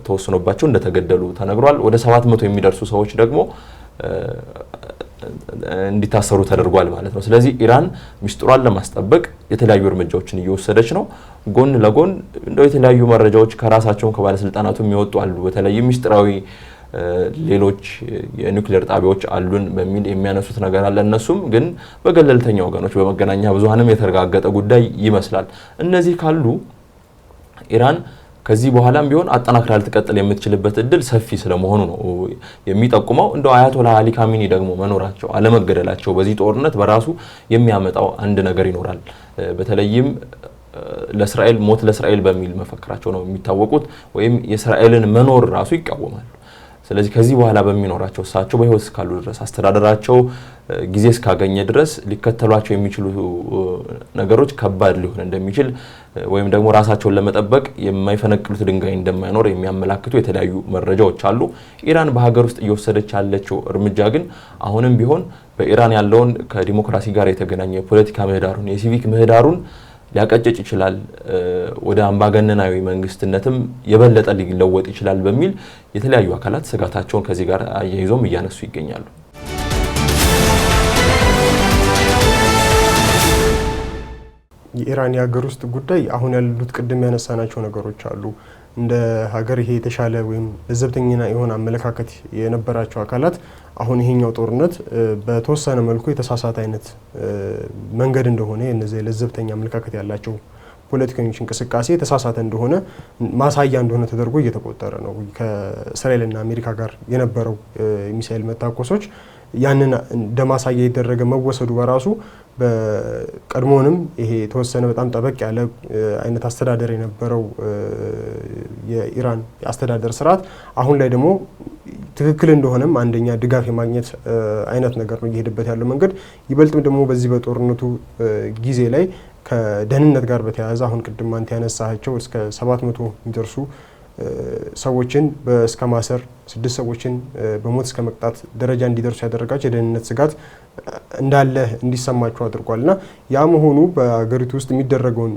A: ተወስኖባቸው እንደተገደሉ ተነግሯል። ወደ 700 የሚደርሱ ሰዎች ደግሞ እንዲታሰሩ ተደርጓል ማለት ነው። ስለዚህ ኢራን ሚስጥሯን ለማስጠበቅ የተለያዩ እርምጃዎችን እየወሰደች ነው። ጎን ለጎን እንደው የተለያዩ መረጃዎች ከራሳቸው ከባለስልጣናቱ የሚወጡ አሉ። በተለይ ሚስጥራዊ ሌሎች የኒውክሌር ጣቢያዎች አሉን በሚል የሚያነሱት ነገር አለ። እነሱም ግን በገለልተኛ ወገኖች በመገናኛ ብዙሃንም የተረጋገጠ ጉዳይ ይመስላል። እነዚህ ካሉ ኢራን ከዚህ በኋላም ቢሆን አጠናክራ ልትቀጥል የምትችልበት እድል ሰፊ ስለመሆኑ ነው የሚጠቁመው። እንደው አያቶላ አሊ ካሚኒ ደግሞ መኖራቸው አለመገደላቸው በዚህ ጦርነት በራሱ የሚያመጣው አንድ ነገር ይኖራል። በተለይም ለእስራኤል ሞት ለእስራኤል በሚል መፈክራቸው ነው የሚታወቁት፣ ወይም የእስራኤልን መኖር ራሱ ይቃወማሉ። ስለዚህ ከዚህ በኋላ በሚኖራቸው እሳቸው በህይወት እስካሉ ድረስ አስተዳደራቸው ጊዜ እስካገኘ ድረስ ሊከተሏቸው የሚችሉ ነገሮች ከባድ ሊሆን እንደሚችል ወይም ደግሞ ራሳቸውን ለመጠበቅ የማይፈነቅሉት ድንጋይ እንደማይኖር የሚያመላክቱ የተለያዩ መረጃዎች አሉ። ኢራን በሀገር ውስጥ እየወሰደች ያለችው እርምጃ ግን አሁንም ቢሆን በኢራን ያለውን ከዲሞክራሲ ጋር የተገናኘ የፖለቲካ ምህዳሩን የሲቪክ ምህዳሩን ሊያቀጭጭ ይችላል፣ ወደ አምባገነናዊ መንግስትነትም የበለጠ ሊለወጥ ይችላል በሚል የተለያዩ አካላት ስጋታቸውን ከዚህ ጋር አያይዞም እያነሱ ይገኛሉ።
B: የኢራን የሀገር ውስጥ ጉዳይ አሁን ያሉት ቅድም ያነሳናቸው ነገሮች አሉ። እንደ ሀገር ይሄ የተሻለ ወይም ለዘብተኛ የሆነ አመለካከት የነበራቸው አካላት አሁን ይሄኛው ጦርነት በተወሰነ መልኩ የተሳሳተ አይነት መንገድ እንደሆነ እነዚህ ለዘብተኛ አመለካከት ያላቸው ፖለቲከኞች እንቅስቃሴ የተሳሳተ እንደሆነ ማሳያ እንደሆነ ተደርጎ እየተቆጠረ ነው። ከእስራኤልና አሜሪካ ጋር የነበረው ሚሳኤል መታኮሶች ያንን እንደማሳያ የተደረገ መወሰዱ በራሱ በቀድሞንም ይሄ የተወሰነ በጣም ጠበቅ ያለ አይነት አስተዳደር የነበረው የኢራን አስተዳደር ስርዓት አሁን ላይ ደግሞ ትክክል እንደሆነም አንደኛ ድጋፍ የማግኘት አይነት ነገር ነው እየሄደበት ያለው መንገድ። ይበልጥም ደግሞ በዚህ በጦርነቱ ጊዜ ላይ ከደህንነት ጋር በተያያዘ አሁን ቅድም አንተ ያነሳቸው እስከ 700 የሚደርሱ ሰዎችን እስከ ማሰር 6 ሰዎችን በሞት እስከ መቅጣት ደረጃ እንዲደርሱ ያደረጋቸው የደህንነት ስጋት እንዳለ እንዲሰማቸው አድርጓልና ያ መሆኑ በአገሪቱ ውስጥ የሚደረገውን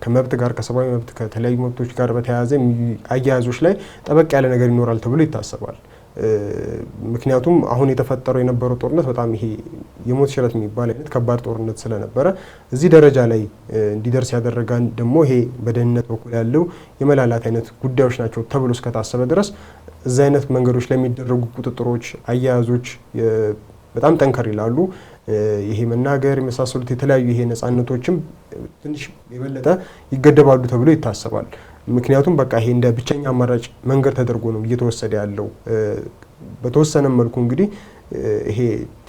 B: ከመብት ጋር ከሰብአዊ መብት ከተለያዩ መብቶች ጋር በተያያዘ አያያዞች ላይ ጠበቅ ያለ ነገር ይኖራል ተብሎ ይታሰባል። ምክንያቱም አሁን የተፈጠረው የነበረው ጦርነት በጣም ይሄ የሞት ሽረት የሚባል አይነት ከባድ ጦርነት ስለነበረ እዚህ ደረጃ ላይ እንዲደርስ ያደረጋን ደግሞ ይሄ በደህንነት በኩል ያለው የመላላት አይነት ጉዳዮች ናቸው ተብሎ እስከታሰበ ድረስ እዚህ አይነት መንገዶች ላይ የሚደረጉ ቁጥጥሮች፣ አያያዞች በጣም ጠንከር ይላሉ። ይሄ መናገር የመሳሰሉት የተለያዩ ይሄ ነፃነቶችም ትንሽ የበለጠ ይገደባሉ ተብሎ ይታሰባል። ምክንያቱም በቃ ይሄ እንደ ብቸኛ አማራጭ መንገድ ተደርጎ ነው እየተወሰደ ያለው። በተወሰነ መልኩ እንግዲህ ይሄ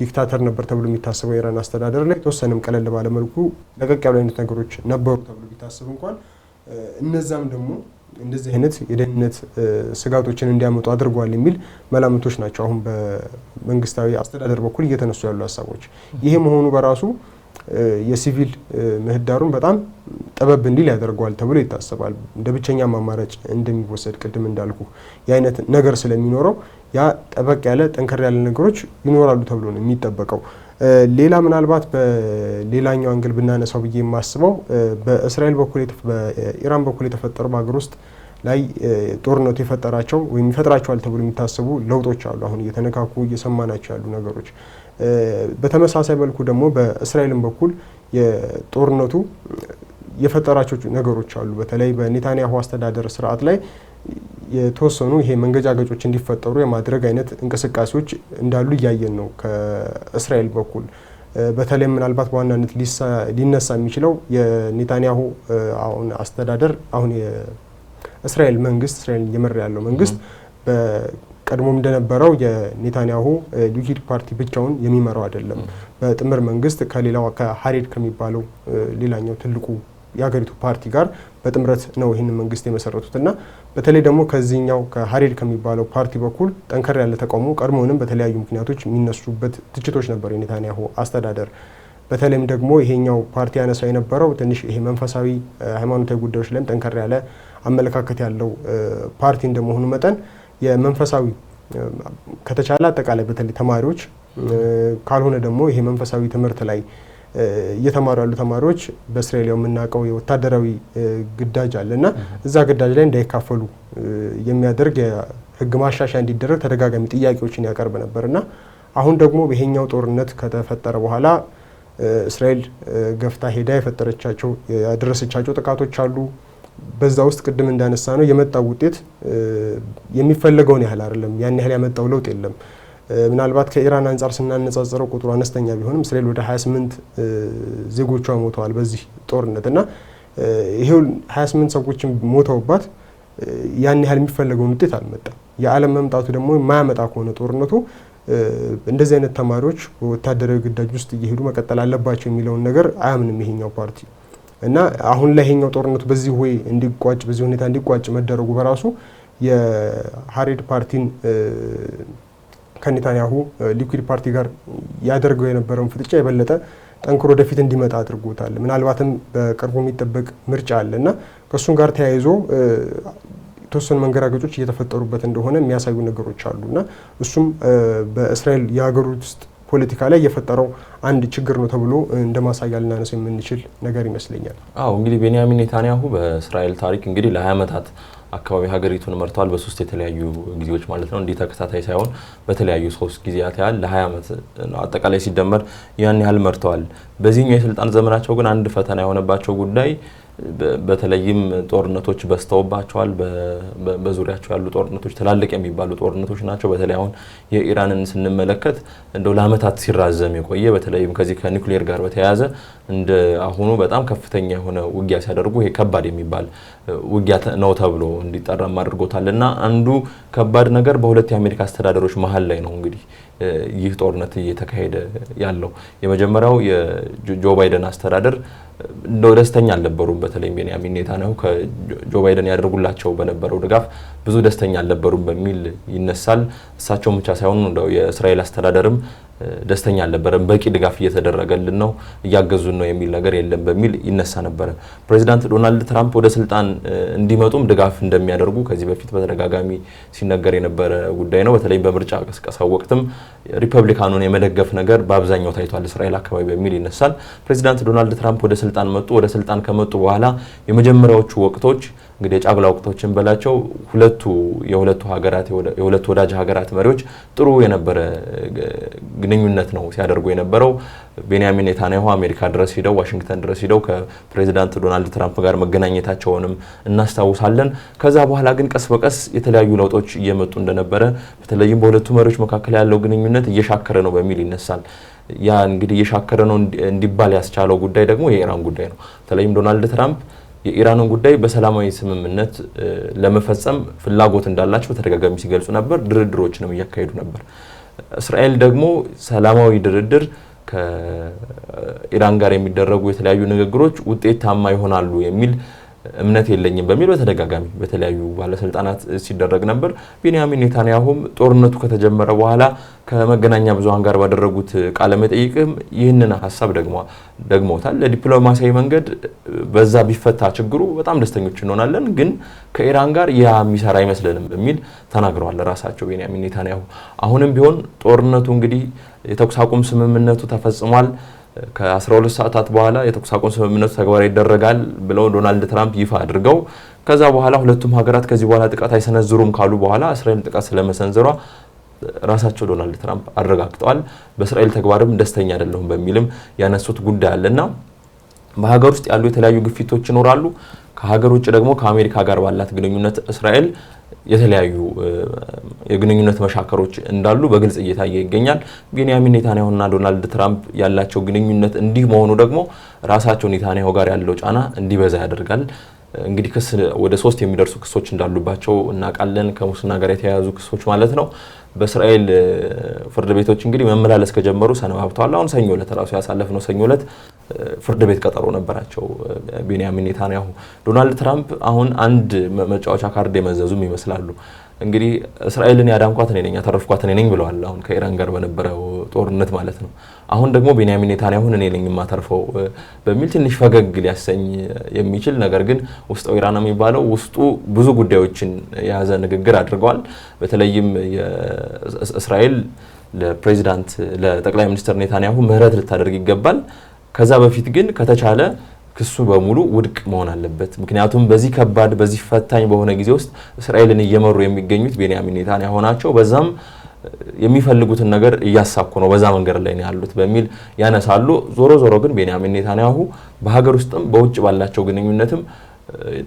B: ዲክታተር ነበር ተብሎ የሚታሰበው የኢራን አስተዳደር ላይ ተወሰነም ቀለል ባለ መልኩ ለቀቅ ያሉ አይነት ነገሮች ነበሩ ተብሎ ቢታሰብ እንኳን እነዛም ደግሞ እንደዚህ አይነት የደህንነት ስጋቶችን እንዲያመጡ አድርጓል የሚል መላምቶች ናቸው አሁን በመንግስታዊ አስተዳደር በኩል እየተነሱ ያሉ ሀሳቦች። ይሄ መሆኑ በራሱ የሲቪል ምህዳሩን በጣም ጠበብ እንዲል ያደርገዋል ተብሎ ይታሰባል። እንደ ብቸኛ አማራጭ እንደሚወሰድ ቅድም እንዳልኩ የአይነት ነገር ስለሚኖረው ያ ጠበቅ ያለ ጠንከር ያለ ነገሮች ይኖራሉ ተብሎ ነው የሚጠበቀው። ሌላ ምናልባት በሌላኛው አንግል ብናነሳው ብዬ የማስበው በእስራኤል በኩል በኢራን በኩል የተፈጠረው በሀገር ውስጥ ላይ ጦርነቱ የፈጠራቸው ወይም ይፈጥራቸዋል ተብሎ የሚታሰቡ ለውጦች አሉ። አሁን እየተነካኩ እየሰማናቸው ያሉ ነገሮች። በተመሳሳይ መልኩ ደግሞ በእስራኤልም በኩል የጦርነቱ የፈጠራቸው ነገሮች አሉ። በተለይ በኔታንያሁ አስተዳደር ስርዓት ላይ የተወሰኑ ይሄ መንገጫገጮች እንዲፈጠሩ የማድረግ አይነት እንቅስቃሴዎች እንዳሉ እያየን ነው ከእስራኤል በኩል። በተለይ ምናልባት በዋናነት ሊነሳ የሚችለው የኔታንያሁ አሁን አስተዳደር አሁን የእስራኤል መንግስት እስራኤልን እየመራ ያለው መንግስት በቀድሞም እንደነበረው የኔታንያሁ ሊኩድ ፓርቲ ብቻውን የሚመራው አይደለም። በጥምር መንግስት ከሌላው ከሀሬድ ከሚባለው ሌላኛው ትልቁ የሀገሪቱ ፓርቲ ጋር በጥምረት ነው ይህን መንግስት የመሰረቱትና በተለይ ደግሞ ከዚህኛው ከሀሬድ ከሚባለው ፓርቲ በኩል ጠንከር ያለ ተቃውሞ ቀድሞውንም በተለያዩ ምክንያቶች የሚነሱበት ትችቶች ነበር የኔታንያሁ አስተዳደር። በተለይም ደግሞ ይሄኛው ፓርቲ ያነሳው የነበረው ትንሽ ይሄ መንፈሳዊ ሃይማኖታዊ ጉዳዮች ላይም ጠንከር ያለ አመለካከት ያለው ፓርቲ እንደመሆኑ መጠን የመንፈሳዊ ከተቻለ አጠቃላይ በተለይ ተማሪዎች ካልሆነ ደግሞ ይሄ መንፈሳዊ ትምህርት ላይ እየተማሩ ያሉ ተማሪዎች በእስራኤል የምናውቀው የወታደራዊ ግዳጅ አለና እዛ ግዳጅ ላይ እንዳይካፈሉ የሚያደርግ የህግ ማሻሻያ እንዲደረግ ተደጋጋሚ ጥያቄዎችን ያቀርብ ነበርና አሁን ደግሞ ይሄኛው ጦርነት ከተፈጠረ በኋላ እስራኤል ገፍታ ሄዳ የፈጠረቻቸው ያደረሰቻቸው ጥቃቶች አሉ። በዛ ውስጥ ቅድም እንዳነሳ ነው የመጣው ውጤት የሚፈለገውን ያህል አይደለም። ያን ያህል ያመጣው ለውጥ የለም። ምናልባት ከኢራን አንጻር ስናነጻጽረው ቁጥሩ አነስተኛ ቢሆንም እስራኤል ወደ 28 ዜጎቿ ሞተዋል በዚህ ጦርነት እና ይሄው 28 ሰዎችን ሞተውባት ያን ያህል የሚፈልገውን ውጤት አልመጣም። የዓለም መምጣቱ ደግሞ የማያመጣ ከሆነ ጦርነቱ እንደዚህ አይነት ተማሪዎች በወታደራዊ ግዳጅ ውስጥ እየሄዱ መቀጠል አለባቸው የሚለውን ነገር አያምንም ይሄኛው ፓርቲ እና አሁን ላይ ይሄኛው ጦርነቱ በዚህ ወይ እንዲቋጭ በዚህ ሁኔታ እንዲቋጭ መደረጉ በራሱ የሀሬድ ፓርቲን ከኔታንያሁ ሊኩድ ፓርቲ ጋር ያደርገው የነበረውን ፍጥጫ የበለጠ ጠንክሮ ወደፊት እንዲመጣ አድርጎታል። ምናልባትም በቅርቡ የሚጠበቅ ምርጫ አለና ከሱም ጋር ተያይዞ የተወሰኑ መንገራገጮች እየተፈጠሩበት እንደሆነ የሚያሳዩ ነገሮች አሉና እሱም በእስራኤል የሀገር ውስጥ ፖለቲካ ላይ የፈጠረው አንድ ችግር ነው ተብሎ እንደማሳያ ልናነሳው የምንችል ነገር ይመስለኛል።
A: አዎ እንግዲህ ቤንያሚን ኔታንያሁ በእስራኤል ታሪክ እንግዲህ ለ20 ዓመታት አካባቢ ሀገሪቱን መርተዋል። በሶስት የተለያዩ ጊዜዎች ማለት ነው። እንዲህ ተከታታይ ሳይሆን በተለያዩ 3 ጊዜያት ያህል ለ20 ዓመት አጠቃላይ ሲደመር ያን ያህል መርተዋል። በዚህኛው የስልጣን ዘመናቸው ግን አንድ ፈተና የሆነባቸው ጉዳይ በተለይም ጦርነቶች በስተውባቸዋል። በዙሪያቸው ያሉ ጦርነቶች ትላልቅ የሚባሉ ጦርነቶች ናቸው። በተለይ አሁን የኢራንን ስንመለከት እንደው ለአመታት ሲራዘም የቆየ በተለይም ከዚህ ከኒውክሌር ጋር በተያያዘ እንደ አሁኑ በጣም ከፍተኛ የሆነ ውጊያ ሲያደርጉ ይሄ ከባድ የሚባል ውጊያ ነው ተብሎ እንዲጠራም አድርጎታልና አንዱ ከባድ ነገር በሁለት የአሜሪካ አስተዳደሮች መሀል ላይ ነው እንግዲህ ይህ ጦርነት እየተካሄደ ያለው። የመጀመሪያው የጆ ባይደን አስተዳደር እንደው ደስተኛ አልነበሩም። በተለይም ቤንያሚን ኔታንያሁ ከጆ ባይደን ያደርጉላቸው በነበረው ድጋፍ ብዙ ደስተኛ አልነበሩም በሚል ይነሳል። እሳቸውም ብቻ ሳይሆኑ እንደው የእስራኤል አስተዳደርም ደስተኛ አልነበረም። በቂ ድጋፍ እየተደረገልን ነው፣ እያገዙን ነው የሚል ነገር የለም በሚል ይነሳ ነበር። ፕሬዚዳንት ዶናልድ ትራምፕ ወደ ስልጣን እንዲመጡም ድጋፍ እንደሚያደርጉ ከዚህ በፊት በተደጋጋሚ ሲነገር የነበረ ጉዳይ ነው። በተለይ በምርጫ ቅስቀሳው ወቅትም ሪፐብሊካኑን የመደገፍ ነገር በአብዛኛው ታይቷል እስራኤል አካባቢ በሚል ይነሳል። ፕሬዚዳንት ዶናልድ ትራምፕ ወደ ስልጣን መጡ። ወደ ስልጣን ከመጡ በኋላ የመጀመሪያዎቹ ወቅቶች እንግዲህ የጫጉላ ወቅቶችን በላቸው የሁለቱ ወዳጅ ሀገራት መሪዎች ጥሩ የነበረ ግንኙነት ነው ሲያደርጉ የነበረው። ቤንያሚን ኔታንያሁ አሜሪካ ድረስ ሄደው ዋሽንግተን ድረስ ሄደው ከፕሬዚዳንት ዶናልድ ትራምፕ ጋር መገናኘታቸውንም እናስታውሳለን። ከዛ በኋላ ግን ቀስ በቀስ የተለያዩ ለውጦች እየመጡ እንደነበረ በተለይም በሁለቱ መሪዎች መካከል ያለው ግንኙነት እየሻከረ ነው በሚል ይነሳል። ያ እንግዲህ እየሻከረ ነው እንዲባል ያስቻለው ጉዳይ ደግሞ የኢራን ጉዳይ ነው። በተለይም ዶናልድ ትራምፕ የኢራንን ጉዳይ በሰላማዊ ስምምነት ለመፈጸም ፍላጎት እንዳላቸው በተደጋጋሚ ሲገልጹ ነበር። ድርድሮችንም እያካሄዱ ነበር። እስራኤል ደግሞ ሰላማዊ ድርድር ከኢራን ጋር የሚደረጉ የተለያዩ ንግግሮች ውጤታማ ይሆናሉ የሚል እምነት የለኝም በሚል በተደጋጋሚ በተለያዩ ባለስልጣናት ሲደረግ ነበር። ቤንያሚን ኔታንያሁም ጦርነቱ ከተጀመረ በኋላ ከመገናኛ ብዙሃን ጋር ባደረጉት ቃለ መጠይቅም ይህንን ሀሳብ ደግሞታል። ለዲፕሎማሲያዊ መንገድ በዛ ቢፈታ ችግሩ በጣም ደስተኞች እንሆናለን፣ ግን ከኢራን ጋር ያ የሚሰራ አይመስለንም በሚል ተናግረዋል ራሳቸው ቤንያሚን ኔታንያሁ። አሁንም ቢሆን ጦርነቱ እንግዲህ የተኩስ አቁም ስምምነቱ ተፈጽሟል። ከ12 ሰዓታት በኋላ የተኩስ አቁም ስምምነቱ ተግባራዊ ይደረጋል ብለው ዶናልድ ትራምፕ ይፋ አድርገው ከዛ በኋላ ሁለቱም ሀገራት ከዚህ በኋላ ጥቃት አይሰነዝሩም ካሉ በኋላ እስራኤል ጥቃት ስለመሰንዘሯ ራሳቸው ዶናልድ ትራምፕ አረጋግጠዋል። በእስራኤል ተግባርም ደስተኛ አይደለሁም በሚልም ያነሱት ጉዳይ አለና በሀገር ውስጥ ያሉ የተለያዩ ግፊቶች ይኖራሉ። ከሀገር ውጭ ደግሞ ከአሜሪካ ጋር ባላት ግንኙነት እስራኤል የተለያዩ የግንኙነት መሻከሮች እንዳሉ በግልጽ እየታየ ይገኛል። ቤንያሚን ኔታንያሁና ዶናልድ ትራምፕ ያላቸው ግንኙነት እንዲህ መሆኑ ደግሞ ራሳቸው ኔታንያሁ ጋር ያለው ጫና እንዲበዛ ያደርጋል። እንግዲህ ወደ 3 የሚደርሱ ክሶች እንዳሉባቸው እናውቃለን። ከሙስና ጋር የተያያዙ ክሶች ማለት ነው። በእስራኤል ፍርድ ቤቶች እንግዲህ መመላለስ ከጀመሩ ሰነባብተዋል። አሁን ሰኞ ዕለት ራሱ ያሳለፍነው ሰኞ ዕለት ፍርድ ቤት ቀጠሮ ነበራቸው ቤንያሚን ኔታንያሁ። ዶናልድ ትራምፕ አሁን አንድ መጫወቻ ካርድ የመዘዙም ይመስላሉ። እንግዲህ እስራኤልን ያዳንኳት እኔ ነኝ ያተረፍኳት እኔ ነኝ ብለዋል። አሁን ከኢራን ጋር በነበረው ጦርነት ማለት ነው። አሁን ደግሞ ቤንያሚን ኔታንያሁን እኔ ነኝ የማተርፈው በሚል ትንሽ ፈገግ ሊያሰኝ የሚችል ነገር ግን ውስጣዊ ኢራን የሚባለው ውስጡ ብዙ ጉዳዮችን የያዘ ንግግር አድርገዋል። በተለይም እስራኤል ለፕሬዚዳንት ለጠቅላይ ሚኒስትር ኔታንያሁ ምህረት ልታደርግ ይገባል። ከዛ በፊት ግን ከተቻለ ክሱ በሙሉ ውድቅ መሆን አለበት። ምክንያቱም በዚህ ከባድ በዚህ ፈታኝ በሆነ ጊዜ ውስጥ እስራኤልን እየመሩ የሚገኙት ቤንያሚን ኔታንያሁ ናቸው። በዛም የሚፈልጉትን ነገር እያሳኩ ነው፣ በዛ መንገድ ላይ ነው ያሉት በሚል ያነሳሉ። ዞሮ ግን ቤንያሚን ኔታንያሁ በሀገር ውስጥም በውጭ ባላቸው ግንኙነትም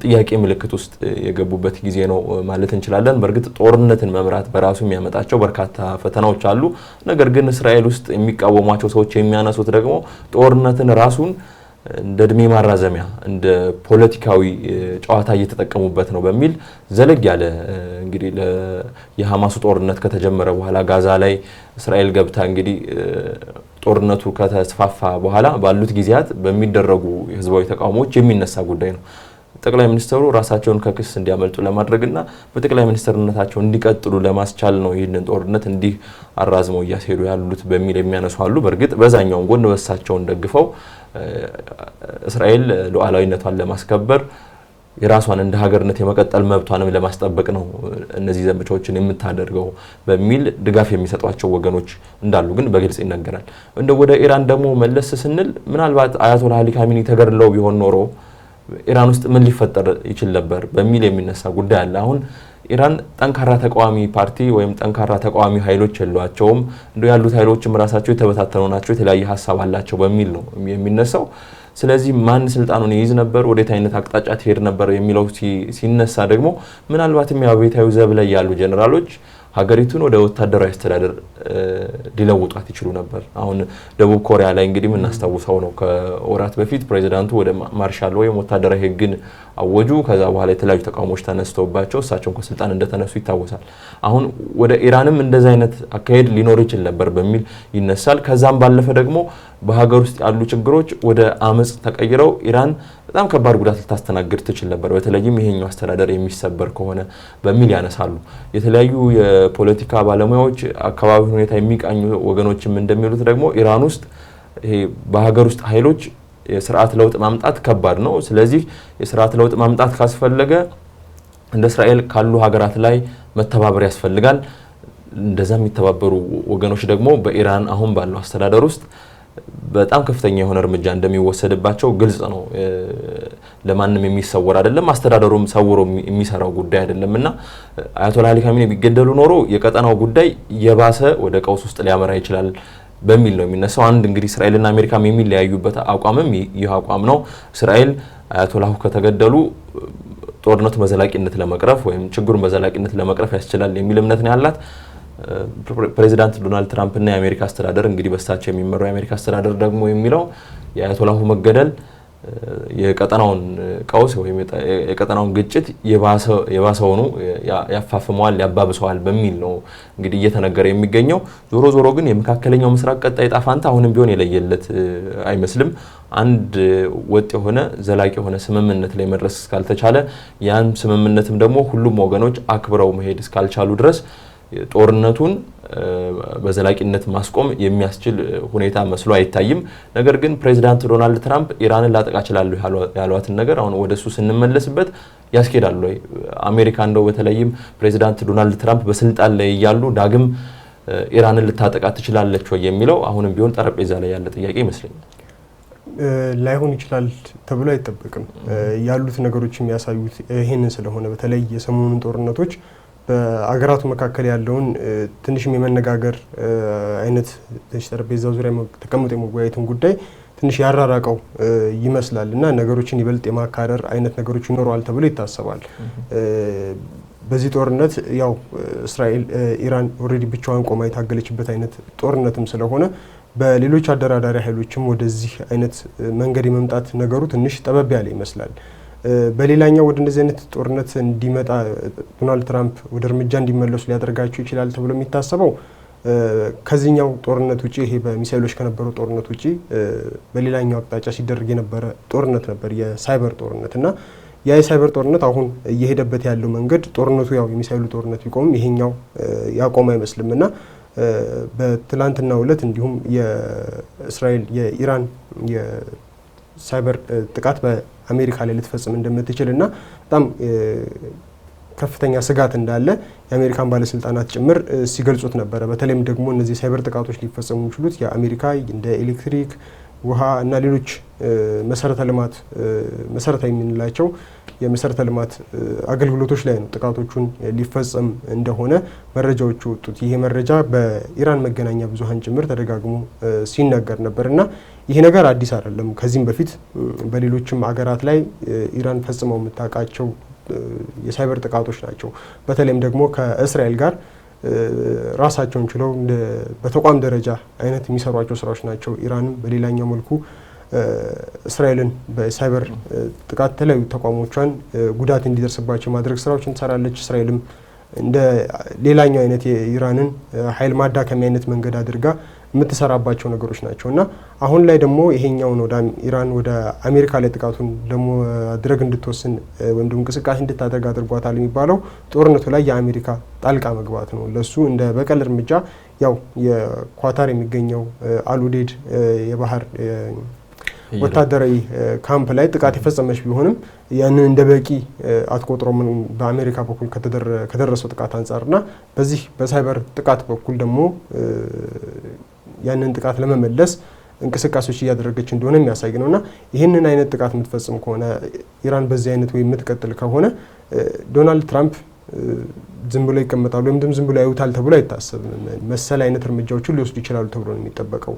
A: ጥያቄ ምልክት ውስጥ የገቡበት ጊዜ ነው ማለት እንችላለን። በእርግጥ ጦርነትን መምራት በራሱ የሚያመጣቸው በርካታ ፈተናዎች አሉ። ነገር ግን እስራኤል ውስጥ የሚቃወሟቸው ሰዎች የሚያነሱት ደግሞ ጦርነትን ራሱን እንደ እድሜ ማራዘሚያ እንደ ፖለቲካዊ ጨዋታ እየተጠቀሙበት ነው በሚል ዘለግ ያለ እንግዲህ የሐማሱ ጦርነት ከተጀመረ በኋላ ጋዛ ላይ እስራኤል ገብታ እንግዲህ ጦርነቱ ከተስፋፋ በኋላ ባሉት ጊዜያት በሚደረጉ ህዝባዊ ተቃውሞዎች የሚነሳ ጉዳይ ነው። ጠቅላይ ሚኒስትሩ ራሳቸውን ከክስ እንዲያመልጡ ለማድረግና በጠቅላይ ሚኒስትርነታቸው እንዲቀጥሉ ለማስቻል ነው ይህንን ጦርነት እንዲህ አራዝመው እያስሄዱ ያሉት በሚል የሚያነሱ አሉ። በእርግጥ በዛኛው ጎን በሳቸውን ደግፈው እስራኤል ሉዓላዊነቷን ለማስከበር የራሷን እንደ ሀገርነት የመቀጠል መብቷንም ለማስጠበቅ ነው እነዚህ ዘመቻዎችን የምታደርገው በሚል ድጋፍ የሚሰጧቸው ወገኖች እንዳሉ ግን በግልጽ ይነገራል። ወደ ኢራን ደግሞ መለስ ስንል ምናልባት አያቶላህ አሊ ካሚኒ ተገድለው ቢሆን ኖሮ ኢራን ውስጥ ምን ሊፈጠር ይችል ነበር በሚል የሚነሳ ጉዳይ አለ። አሁን ኢራን ጠንካራ ተቃዋሚ ፓርቲ ወይም ጠንካራ ተቃዋሚ ኃይሎች የሏቸውም። ያሉት ኃይሎችም ራሳቸው የተበታተኑ ናቸው፣ የተለያየ ሀሳብ አላቸው በሚል ነው የሚነሳው። ስለዚህ ማን ስልጣኑን ይይዝ ነበር፣ ወዴት አይነት አቅጣጫ ትሄድ ነበር የሚለው ሲነሳ ደግሞ ምናልባትም የአብዮታዊ ዘብ ላይ ያሉ ጀነራሎች ሀገሪቱን ወደ ወታደራዊ አስተዳደር ሊለውጧት ይችሉ ነበር። አሁን ደቡብ ኮሪያ ላይ እንግዲህ የምናስታውሰው ነው ከወራት በፊት ፕሬዚዳንቱ ወደ ማርሻል ወይም ወታደራዊ ህግን አወጁ። ከዛ በኋላ የተለያዩ ተቃውሞች ተነስተውባቸው እሳቸውን ከስልጣን እንደተነሱ ይታወሳል። አሁን ወደ ኢራንም እንደዚህ አይነት አካሄድ ሊኖር ይችል ነበር በሚል ይነሳል። ከዛም ባለፈ ደግሞ በሀገር ውስጥ ያሉ ችግሮች ወደ አመጽ ተቀይረው ኢራን በጣም ከባድ ጉዳት ልታስተናግድ ትችል ነበር፣ በተለይም ይሄኛው አስተዳደር የሚሰበር ከሆነ በሚል ያነሳሉ። የተለያዩ የፖለቲካ ባለሙያዎች አካባቢ ሁኔታ የሚቃኙ ወገኖችም እንደሚሉት ደግሞ ኢራን ውስጥ ይሄ በሀገር ውስጥ ኃይሎች የስርዓት ለውጥ ማምጣት ከባድ ነው። ስለዚህ የስርዓት ለውጥ ማምጣት ካስፈለገ እንደ እስራኤል ካሉ ሀገራት ላይ መተባበር ያስፈልጋል። እንደዛ የሚተባበሩ ወገኖች ደግሞ በኢራን አሁን ባለው አስተዳደር ውስጥ በጣም ከፍተኛ የሆነ እርምጃ እንደሚወሰድባቸው ግልጽ ነው። ለማንም የሚሰወር አይደለም። አስተዳደሩም ሰውሮ የሚሰራው ጉዳይ አይደለምና አያቶላህ አሊ ካሚኒ ቢገደሉ ኖሮ የቀጠናው ጉዳይ የባሰ ወደ ቀውስ ውስጥ ሊያመራ ይችላል በሚል ነው የሚነሳው። አንድ እንግዲህ እስራኤልና አሜሪካም የሚለያዩበት አቋምም ይህ አቋም ነው። እስራኤል አያቶላሁ ከተገደሉ ጦርነቱ በዘላቂነት ለመቅረፍ ወይም ችግሩን በዘላቂነት ለመቅረፍ ያስችላል የሚል እምነት ነው ያላት። ፕሬዚዳንት ዶናልድ ትራምፕ እና የአሜሪካ አስተዳደር እንግዲህ በሳቸው የሚመራው የአሜሪካ አስተዳደር ደግሞ የሚለው የአያቶላሁ መገደል የቀጠናውን ቀውስ ወይም የቀጠናውን ግጭት የባሰውኑ ያፋፍመዋል ያባብሰዋል በሚል ነው እንግዲህ እየተነገረ የሚገኘው። ዞሮ ዞሮ ግን የመካከለኛው ምስራቅ ቀጣይ ዕጣ ፈንታ አሁንም ቢሆን የለየለት አይመስልም። አንድ ወጥ የሆነ ዘላቂ የሆነ ስምምነት ላይ መድረስ እስካልተቻለ ያን ስምምነትም ደግሞ ሁሉም ወገኖች አክብረው መሄድ እስካልቻሉ ድረስ ጦርነቱን በዘላቂነት ማስቆም የሚያስችል ሁኔታ መስሎ አይታይም። ነገር ግን ፕሬዚዳንት ዶናልድ ትራምፕ ኢራንን ላጠቃ ይችላሉ ያሏትን ነገር አሁን ወደሱ ስንመለስበት ያስኬዳሉ ወይ? አሜሪካ እንደው በተለይም ፕሬዚዳንት ዶናልድ ትራምፕ በስልጣን ላይ ያሉ ዳግም ኢራንን ልታጠቃ ትችላለች ወይ የሚለው አሁንም ቢሆን ጠረጴዛ ላይ ያለ ጥያቄ ይመስለኛል።
B: ላይሆን ይችላል ተብሎ አይጠበቅም። ያሉት ነገሮች የሚያሳዩት ይሄንን ስለሆነ በተለይ የሰሞኑን ጦርነቶች በአገራቱ መካከል ያለውን ትንሽም የመነጋገር አይነት ጠረጴዛ ዙሪያ ተቀምጦ የመወያየትን ጉዳይ ትንሽ ያራራቀው ይመስላል እና ነገሮችን ይበልጥ የማካረር አይነት ነገሮች ይኖረዋል ተብሎ ይታሰባል። በዚህ ጦርነት ያው እስራኤል ኢራን ኦልሬዲ ብቻዋን ቆማ የታገለችበት አይነት ጦርነትም ስለሆነ በሌሎች አደራዳሪ ኃይሎችም ወደዚህ አይነት መንገድ የመምጣት ነገሩ ትንሽ ጠበብ ያለ ይመስላል። በሌላኛው ወደ እንደዚህ አይነት ጦርነት እንዲመጣ ዶናልድ ትራምፕ ወደ እርምጃ እንዲመለሱ ሊያደርጋቸው ይችላል ተብሎ የሚታሰበው ከዚህኛው ጦርነት ውጪ ይሄ በሚሳይሎች ከነበረው ጦርነት ውጪ በሌላኛው አቅጣጫ ሲደረግ የነበረ ጦርነት ነበር፣ የሳይበር ጦርነት እና ያ የሳይበር ጦርነት አሁን እየሄደበት ያለው መንገድ ጦርነቱ ያው የሚሳይሉ ጦርነት ቢቆምም ይሄኛው ያቆም አይመስልም እና በትላንትናው ዕለት እንዲሁም የእስራኤል የኢራን የሳይበር ጥቃት በአሜሪካ ላይ ልትፈጽም እንደምትችል እና በጣም ከፍተኛ ስጋት እንዳለ የአሜሪካን ባለስልጣናት ጭምር ሲገልጹት ነበረ። በተለይም ደግሞ እነዚህ ሳይበር ጥቃቶች ሊፈጸሙ የሚችሉት የአሜሪካ እንደ ኤሌክትሪክ፣ ውሃ እና ሌሎች መሰረታዊ የምንላቸው የመሰረተ ልማት አገልግሎቶች ላይ ነው ጥቃቶቹን ሊፈጸም እንደሆነ መረጃዎች ወጡት። ይሄ መረጃ በኢራን መገናኛ ብዙሃን ጭምር ተደጋግሞ ሲነገር ነበርና ይሄ ነገር አዲስ አይደለም። ከዚህም በፊት በሌሎችም አገራት ላይ ኢራን ፈጽመው የምታውቃቸው የሳይበር ጥቃቶች ናቸው። በተለይም ደግሞ ከእስራኤል ጋር ራሳቸውን ችለው በተቋም ደረጃ አይነት የሚሰሯቸው ስራዎች ናቸው። ኢራንም በሌላኛው መልኩ እስራኤልን በሳይበር ጥቃት የተለያዩ ተቋሞቿን ጉዳት እንዲደርስባቸው ማድረግ ስራዎችን ትሰራለች። እስራኤልም እንደ ሌላኛው አይነት የኢራንን ኃይል ማዳከሚያ አይነት መንገድ አድርጋ የምትሰራባቸው ነገሮች ናቸው እና አሁን ላይ ደግሞ ይሄኛውን ወደ ኢራን ወደ አሜሪካ ላይ ጥቃቱን ደግሞ ማድረግ እንድትወስን ወይም ደግሞ እንቅስቃሴ እንድታደርግ አድርጓታል የሚባለው ጦርነቱ ላይ የአሜሪካ ጣልቃ መግባት ነው። ለሱ እንደ በቀል እርምጃ ያው የኳታር የሚገኘው አልኡዴድ የባህር ወታደራዊ ካምፕ ላይ ጥቃት የፈጸመች ቢሆንም ያንን እንደ በቂ አትቆጥሮም በአሜሪካ በኩል ከደረሰው ጥቃት አንጻርና በዚህ በሳይበር ጥቃት በኩል ደግሞ ያንን ጥቃት ለመመለስ እንቅስቃሴዎች እያደረገች እንደሆነ የሚያሳይ ነውና ይህንን አይነት ጥቃት የምትፈጽም ከሆነ ኢራን በዚህ አይነት ወይ የምትቀጥል ከሆነ ዶናልድ ትራምፕ ዝም ብሎ ይቀመጣሉ ወይም ዝም ብሎ ያዩታል ተብሎ አይታሰብም። መሰል አይነት እርምጃዎችን ሊወስዱ ይችላሉ ተብሎ ነው የሚጠበቀው።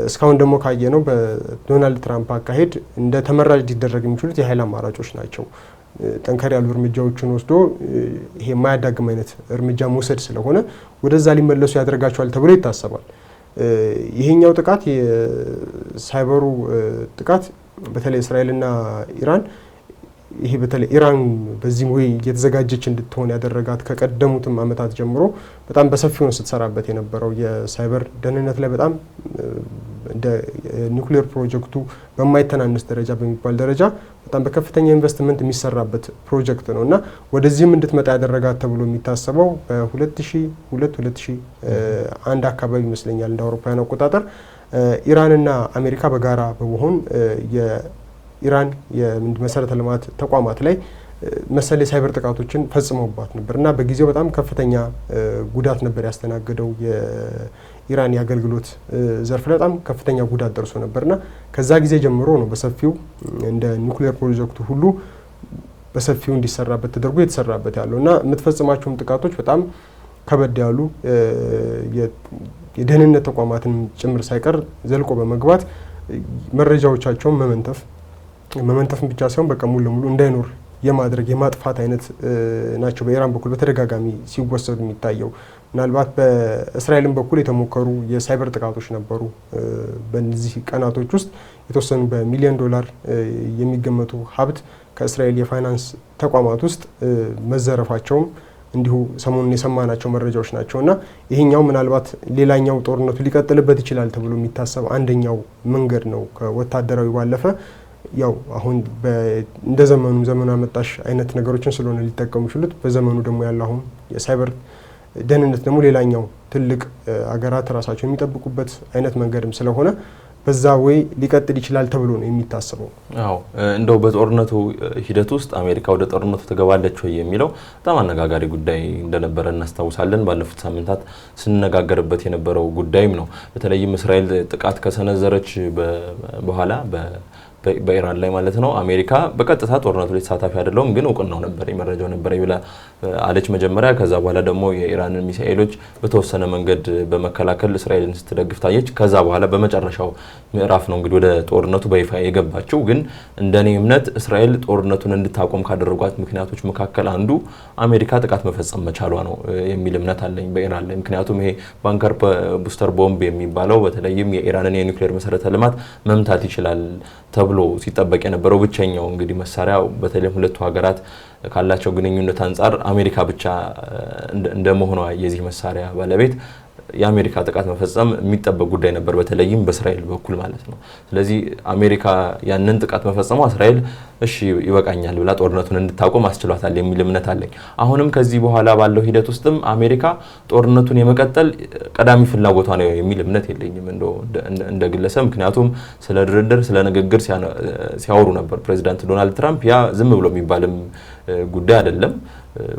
B: እስካሁን ደግሞ ካየነው በዶናልድ ትራምፕ አካሄድ እንደ ተመራጭ ሊደረግ የሚችሉት የኃይል አማራጮች ናቸው። ጠንከር ያሉ እርምጃዎችን ወስዶ ይሄ የማያዳግም አይነት እርምጃ መውሰድ ስለሆነ ወደዛ ሊመለሱ ያደርጋቸዋል ተብሎ ይታሰባል። ይሄኛው ጥቃት የሳይበሩ ጥቃት በተለይ እስራኤልና ኢራን ይሄ በተለይ ኢራን በዚህ ወይ እየተዘጋጀች እንድትሆን ያደረጋት ከቀደሙትም ዓመታት ጀምሮ በጣም በሰፊው ነው ስትሰራበት የነበረው የሳይበር ደህንነት ላይ በጣም እንደ ኒውክሌር ፕሮጀክቱ በማይተናነስ ደረጃ በሚባል ደረጃ በጣም በከፍተኛ ኢንቨስትመንት የሚሰራበት ፕሮጀክት ነው እና ወደዚህም እንድትመጣ ያደረጋት ተብሎ የሚታሰበው በ2002-2001 አካባቢ ይመስለኛል እንደ አውሮፓውያን አቆጣጠር ኢራንና አሜሪካ በጋራ በመሆን ኢራን የመሰረተ ልማት ተቋማት ላይ መሰል የሳይበር ጥቃቶችን ፈጽመውባት ነበር እና በጊዜው በጣም ከፍተኛ ጉዳት ነበር ያስተናገደው የኢራን የአገልግሎት ዘርፍ ላይ በጣም ከፍተኛ ጉዳት ደርሶ ነበርና ከዛ ጊዜ ጀምሮ ነው በሰፊው እንደ ኒውክሌር ፕሮጀክቱ ሁሉ በሰፊው እንዲሰራበት ተደርጎ የተሰራበት ያለው እና የምትፈጽማቸውም ጥቃቶች በጣም ከበድ ያሉ የደህንነት ተቋማትን ጭምር ሳይቀር ዘልቆ በመግባት መረጃዎቻቸውን መመንተፍን ብቻ ሳይሆን በቃ ሙሉ ለሙሉ እንዳይኖር የማድረግ የማጥፋት አይነት ናቸው በኢራን በኩል በተደጋጋሚ ሲወሰዱ የሚታየው። ምናልባት በእስራኤልም በኩል የተሞከሩ የሳይበር ጥቃቶች ነበሩ። በእነዚህ ቀናቶች ውስጥ የተወሰኑ በሚሊዮን ዶላር የሚገመቱ ሀብት ከእስራኤል የፋይናንስ ተቋማት ውስጥ መዘረፋቸውም እንዲሁ ሰሞኑን የሰማናቸው መረጃዎች ናቸውና ይሄኛው ምናልባት ሌላኛው ጦርነቱ ሊቀጥልበት ይችላል ተብሎ የሚታሰብ አንደኛው መንገድ ነው። ከወታደራዊ ባለፈ ያው አሁን እንደ ዘመኑ አመጣሽ አይነት ነገሮችን ስለሆነ ሊጠቀሙ ይችላል። በዘመኑ ደግሞ ያለው አሁን የሳይበር ደህንነት ደግሞ ሌላኛው ትልቅ አገራት ራሳቸው የሚጠብቁበት አይነት መንገድም ስለሆነ በዛ ወይ ሊቀጥል ይችላል ተብሎ ነው የሚታሰበው።
A: አዎ እንደው በጦርነቱ ሂደት ውስጥ አሜሪካ ወደ ጦርነቱ ትገባለች ወይ የሚለው በጣም አነጋጋሪ ጉዳይ እንደነበረ እናስታውሳለን። ባለፉት ሳምንታት ስንነጋገርበት የነበረው ጉዳይም ነው። በተለይም እስራኤል ጥቃት ከሰነዘረች በኋላ በኢራን ላይ ማለት ነው አሜሪካ በቀጥታ ጦርነቱ ላይ ተሳታፊ አይደለም ግን እውቅናው ነበር መረጃው ነበር ይብላ አለች መጀመሪያ። ከዛ በኋላ ደግሞ የኢራንን ሚሳኤሎች በተወሰነ መንገድ በመከላከል እስራኤልን ስትደግፍ ታየች። ከዛ በኋላ በመጨረሻው ምዕራፍ ነው እንግዲህ ወደ ጦርነቱ በይፋ የገባችው። ግን እንደኔ እምነት እስራኤል ጦርነቱን እንድታቆም ካደረጓት ምክንያቶች መካከል አንዱ አሜሪካ ጥቃት መፈጸም መቻሏ ነው የሚል እምነት አለኝ በኢራን ላይ። ምክንያቱም ይሄ ባንከር ቡስተር ቦምብ የሚባለው በተለይም የኢራንን የኒውክሌር መሰረተ ልማት መምታት ይችላል ተብሎ ሲጠበቅ የነበረው ብቸኛው እንግዲህ መሳሪያ በተለይ ሁለቱ ሀገራት ካላቸው ግንኙነት አንፃር አሜሪካ ብቻ እንደመሆኗ የዚህ መሳሪያ ባለቤት የአሜሪካ ጥቃት መፈጸም የሚጠበቅ ጉዳይ ነበር በተለይም በእስራኤል በኩል ማለት ነው። ስለዚህ አሜሪካ ያንን ጥቃት መፈጸሟ እስራኤል እሺ ይበቃኛል ብላ ጦርነቱን እንድታቆም አስችሏታል የሚል እምነት አለኝ። አሁንም ከዚህ በኋላ ባለው ሂደት ውስጥም አሜሪካ ጦርነቱን የመቀጠል ቀዳሚ ፍላጎቷ ነው የሚል እምነት የለኝም እንደ ግለሰብ። ምክንያቱም ስለ ድርድር ስለ ንግግር ሲያወሩ ነበር ፕሬዚዳንት ዶናልድ ትራምፕ። ያ ዝም ብሎ የሚባልም ጉዳይ አይደለም።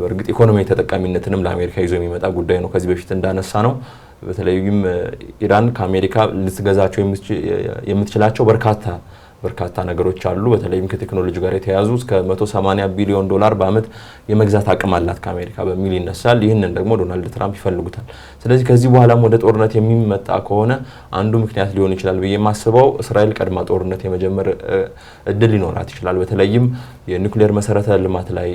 A: በእርግጥ ኢኮኖሚ ተጠቃሚነትንም ለአሜሪካ ይዞ የሚመጣ ጉዳይ ነው። ከዚህ በፊት እንዳነሳ ነው በተለይም ኢራን ከአሜሪካ ልትገዛቸው የምትችላቸው በርካታ ነገሮች አሉ። በተለይም ከቴክኖሎጂ ጋር የተያያዙ እስከ $180 ቢሊዮን በአመት የመግዛት አቅም አላት ከአሜሪካ በሚል ይነሳል። ይህንን ደግሞ ዶናልድ ትራምፕ ይፈልጉታል። ስለዚህ ከዚህ በኋላም ወደ ጦርነት የሚመጣ ከሆነ አንዱ ምክንያት ሊሆን ይችላል ብዬ የማስበው እስራኤል ቀድማ ጦርነት የመጀመር እድል ሊኖራት ይችላል። በተለይም የኒውክሌር መሰረተ ልማት ላይ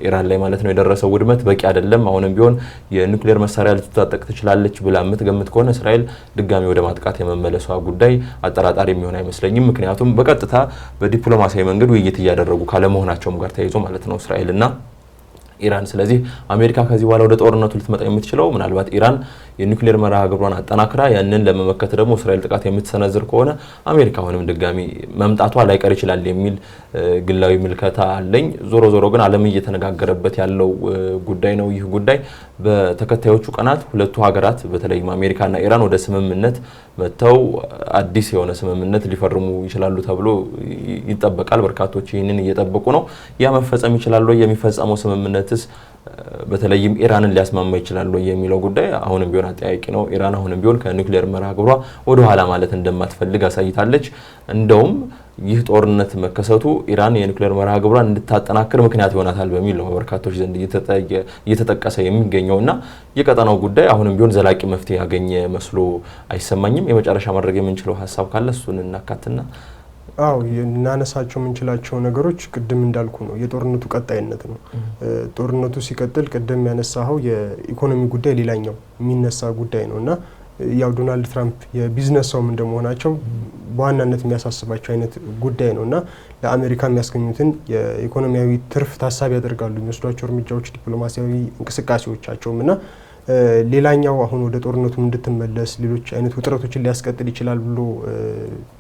A: ኢራን ላይ ማለት ነው የደረሰው ውድመት በቂ አይደለም። አሁንም ቢሆን የኒውክሌር መሳሪያ ልትታጠቅ ትችላለች ብላ የምትገምት ከሆነ እስራኤል ድጋሚ ወደ ማጥቃት የመመለሷ ጉዳይ አጠራጣሪ የሚሆን አይመስለኝም። ምክንያቱም በቀጥታ በዲፕሎማሲያዊ መንገድ ውይይት እያደረጉ ካለመሆናቸውም ጋር ተያይዞ ማለት ነው እስራኤልና ኢራን። ስለዚህ አሜሪካ ከዚህ በኋላ ወደ ጦርነቱ ልትመጣ የምትችለው ምናልባት ኢራን የኒውክሌር መርሃ ግብሯን አጠናክራ ያንን ለመመከት ደግሞ እስራኤል ጥቃት የምትሰነዝር ከሆነ አሜሪካ አሁንም ድጋሚ መምጣቷ ላይቀር ይችላል የሚል ግላዊ ምልከታ አለኝ። ዞሮ ዞሮ ግን ዓለም እየተነጋገረበት ያለው ጉዳይ ነው። ይህ ጉዳይ በተከታዮቹ ቀናት ሁለቱ ሀገራት በተለይም አሜሪካና ኢራን ወደ ስምምነት መጥተው አዲስ የሆነ ስምምነት ሊፈርሙ ይችላሉ ተብሎ ይጠበቃል። በርካቶች ይህንን እየጠበቁ ነው። ያ መፈጸም ይችላል ወይ? የሚፈጸመው ስምምነትስ በተለይም ኢራንን ሊያስማማ ይችላል ወይ የሚለው ጉዳይ አሁንም ቢሆን አጠያቂ ነው። ኢራን አሁንም ቢሆን ከኒውክሌር መርሃ ግብሯ ወደ ኋላ ማለት እንደማትፈልግ አሳይታለች። እንደውም ይህ ጦርነት መከሰቱ ኢራን የኒውክሌር መርሃ ግብሯን እንድታጠናክር ምክንያት ይሆናታል በሚል ነው በርካቶች ዘንድ እየተጠቀሰ የሚገኘውና የቀጠናው ጉዳይ አሁንም ቢሆን ዘላቂ መፍትሄ ያገኘ መስሎ አይሰማኝም። የመጨረሻ ማድረግ የምንችለው ሀሳብ ካለ እሱን እናካትና
B: እናነሳቸው የምንችላቸው ነገሮች ቅድም እንዳልኩ ነው የጦርነቱ ቀጣይነት ነው። ጦርነቱ ሲቀጥል ቅድም ያነሳው የኢኮኖሚ ጉዳይ ሌላኛው የሚነሳ ጉዳይ ነውና ያው ዶናልድ ትራምፕ የቢዝነስ ሰውም እንደመሆናቸው በዋናነት የሚያሳስባቸው አይነት ጉዳይ ነውና ለአሜሪካ የሚያስገኙትን የኢኮኖሚያዊ ትርፍ ታሳቢ ያደርጋሉ የሚወስዷቸው እርምጃዎች፣ ዲፕሎማሲያዊ እንቅስቃሴዎቻቸውምና ሌላኛው አሁን ወደ ጦርነቱ እንድትመለስ ሌሎች አይነት ውጥረቶችን ሊያስቀጥል ይችላል ብሎ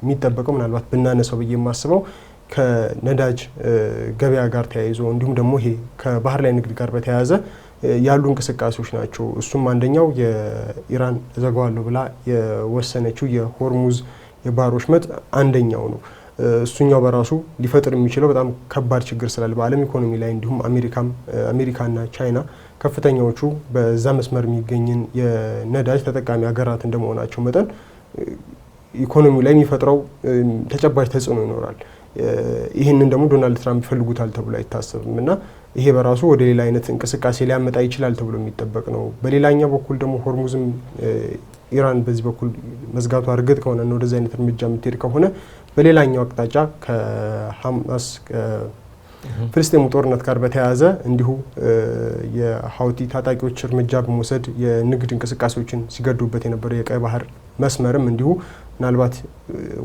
B: የሚጠበቀው ምናልባት ብናነሳው ብዬ የማስበው ከነዳጅ ገበያ ጋር ተያይዞ እንዲሁም ደግሞ ይሄ ከባህር ላይ ንግድ ጋር በተያያዘ ያሉ እንቅስቃሴዎች ናቸው። እሱም አንደኛው የኢራን ዘጋዋለሁ ብላ የወሰነችው የሆርሙዝ የባህር ወሽመጥ አንደኛው ነው። እሱኛው በራሱ ሊፈጥር የሚችለው በጣም ከባድ ችግር ስላለ በዓለም ኢኮኖሚ ላይ እንዲሁም አሜሪካና ቻይና ከፍተኛዎቹ በዛ መስመር የሚገኝን የነዳጅ ተጠቃሚ ሀገራት እንደመሆናቸው መጠን ኢኮኖሚው ላይ የሚፈጥረው ተጨባጭ ተጽዕኖ ይኖራል። ይህንን ደግሞ ዶናልድ ትራምፕ ይፈልጉታል ተብሎ አይታሰብም እና ይሄ በራሱ ወደ ሌላ አይነት እንቅስቃሴ ሊያመጣ ይችላል ተብሎ የሚጠበቅ ነው። በሌላኛው በኩል ደግሞ ሆርሙዝም ኢራን በዚህ በኩል መዝጋቷ እርግጥ ከሆነ ነው ወደዛ አይነት እርምጃ የምትሄድ ከሆነ በሌላኛው አቅጣጫ ከሐማስ ፍልስጤሙ ጦርነት ጋር በተያያዘ እንዲሁ የሀውቲ ታጣቂዎች እርምጃ በመውሰድ የንግድ እንቅስቃሴዎችን ሲገዱበት የነበረው የቀይ ባህር መስመርም እንዲሁ ምናልባት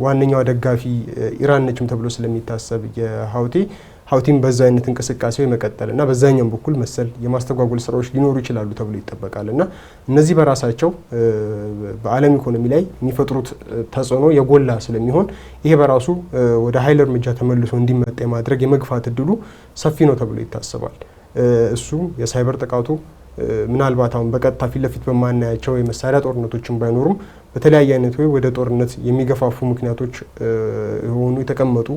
B: ዋነኛዋ ደጋፊ ኢራን ነችም ተብሎ ስለሚታሰብ ሀውቲም በዛ አይነት እንቅስቃሴ መቀጠል እና በዛኛው በኩል መሰል የማስተጓጎል ስራዎች ሊኖሩ ይችላሉ ተብሎ ይጠበቃል እና እነዚህ በራሳቸው በዓለም ኢኮኖሚ ላይ የሚፈጥሩት ተጽዕኖ የጎላ ስለሚሆን ይሄ በራሱ ወደ ኃይል እርምጃ ተመልሶ እንዲመጣ የማድረግ የመግፋት እድሉ ሰፊ ነው ተብሎ ይታሰባል። እሱ የሳይበር ጥቃቱ ምናልባት አሁን በቀጥታ ፊት ለፊት በማናያቸው የመሳሪያ ጦርነቶችን ባይኖሩም በተለያየ አይነት ወይ ወደ ጦርነት የሚገፋፉ ምክንያቶች የሆኑ የተቀመጡ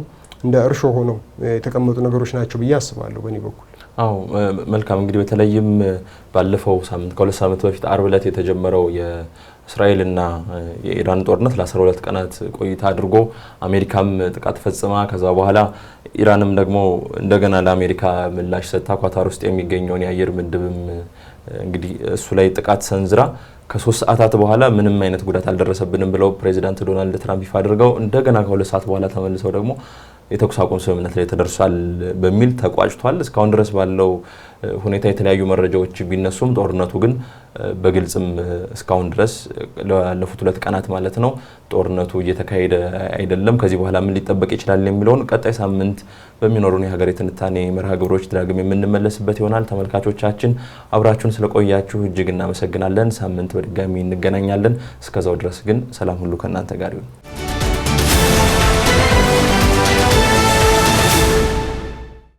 B: እንደ እርሾ ሆነው የተቀመጡ ነገሮች ናቸው ብዬ አስባለሁ በእኔ በኩል።
A: መልካም እንግዲህ በተለይም ባለፈው ሳምንት ከሁለት ሳምንት በፊት አርብ ዕለት የተጀመረው የእስራኤልና የኢራን ጦርነት ለ12 ቀናት ቆይታ አድርጎ አሜሪካም ጥቃት ፈጽማ ከዛ በኋላ ኢራንም ደግሞ እንደገና ለአሜሪካ ምላሽ ሰጥታ ኳታር ውስጥ የሚገኘውን የአየር ምድብም እንግዲህ እሱ ላይ ጥቃት ሰንዝራ ከ3 ሰዓታት በኋላ ምንም አይነት ጉዳት አልደረሰብንም ብለው ፕሬዚዳንት ዶናልድ ትራምፕ ይፋ አድርገው እንደገና ከ2 ሰዓት በኋላ ተመልሰው ደግሞ የተኩስ አቁም ስምምነት ላይ ተደርሷል በሚል ተቋጭቷል። እስካሁን ድረስ ባለው ሁኔታ የተለያዩ መረጃዎች ቢነሱም ጦርነቱ ግን በግልጽም እስካሁን ድረስ ላለፉት 2 ቀናት ማለት ነው ጦርነቱ እየተካሄደ አይደለም። ከዚህ በኋላ ምን ሊጠበቅ ይችላል የሚለውን ቀጣይ ሳምንት በሚኖሩን የሀገር የትንታኔ መርሃ ግብሮች ዳግም የምንመለስበት ይሆናል። ተመልካቾቻችን አብራችሁን ስለቆያችሁ እጅግ እናመሰግናለን። ሳምንት በድጋሚ እንገናኛለን። እስከዛው ድረስ ግን ሰላም ሁሉ ከእናንተ ጋር ይሁን።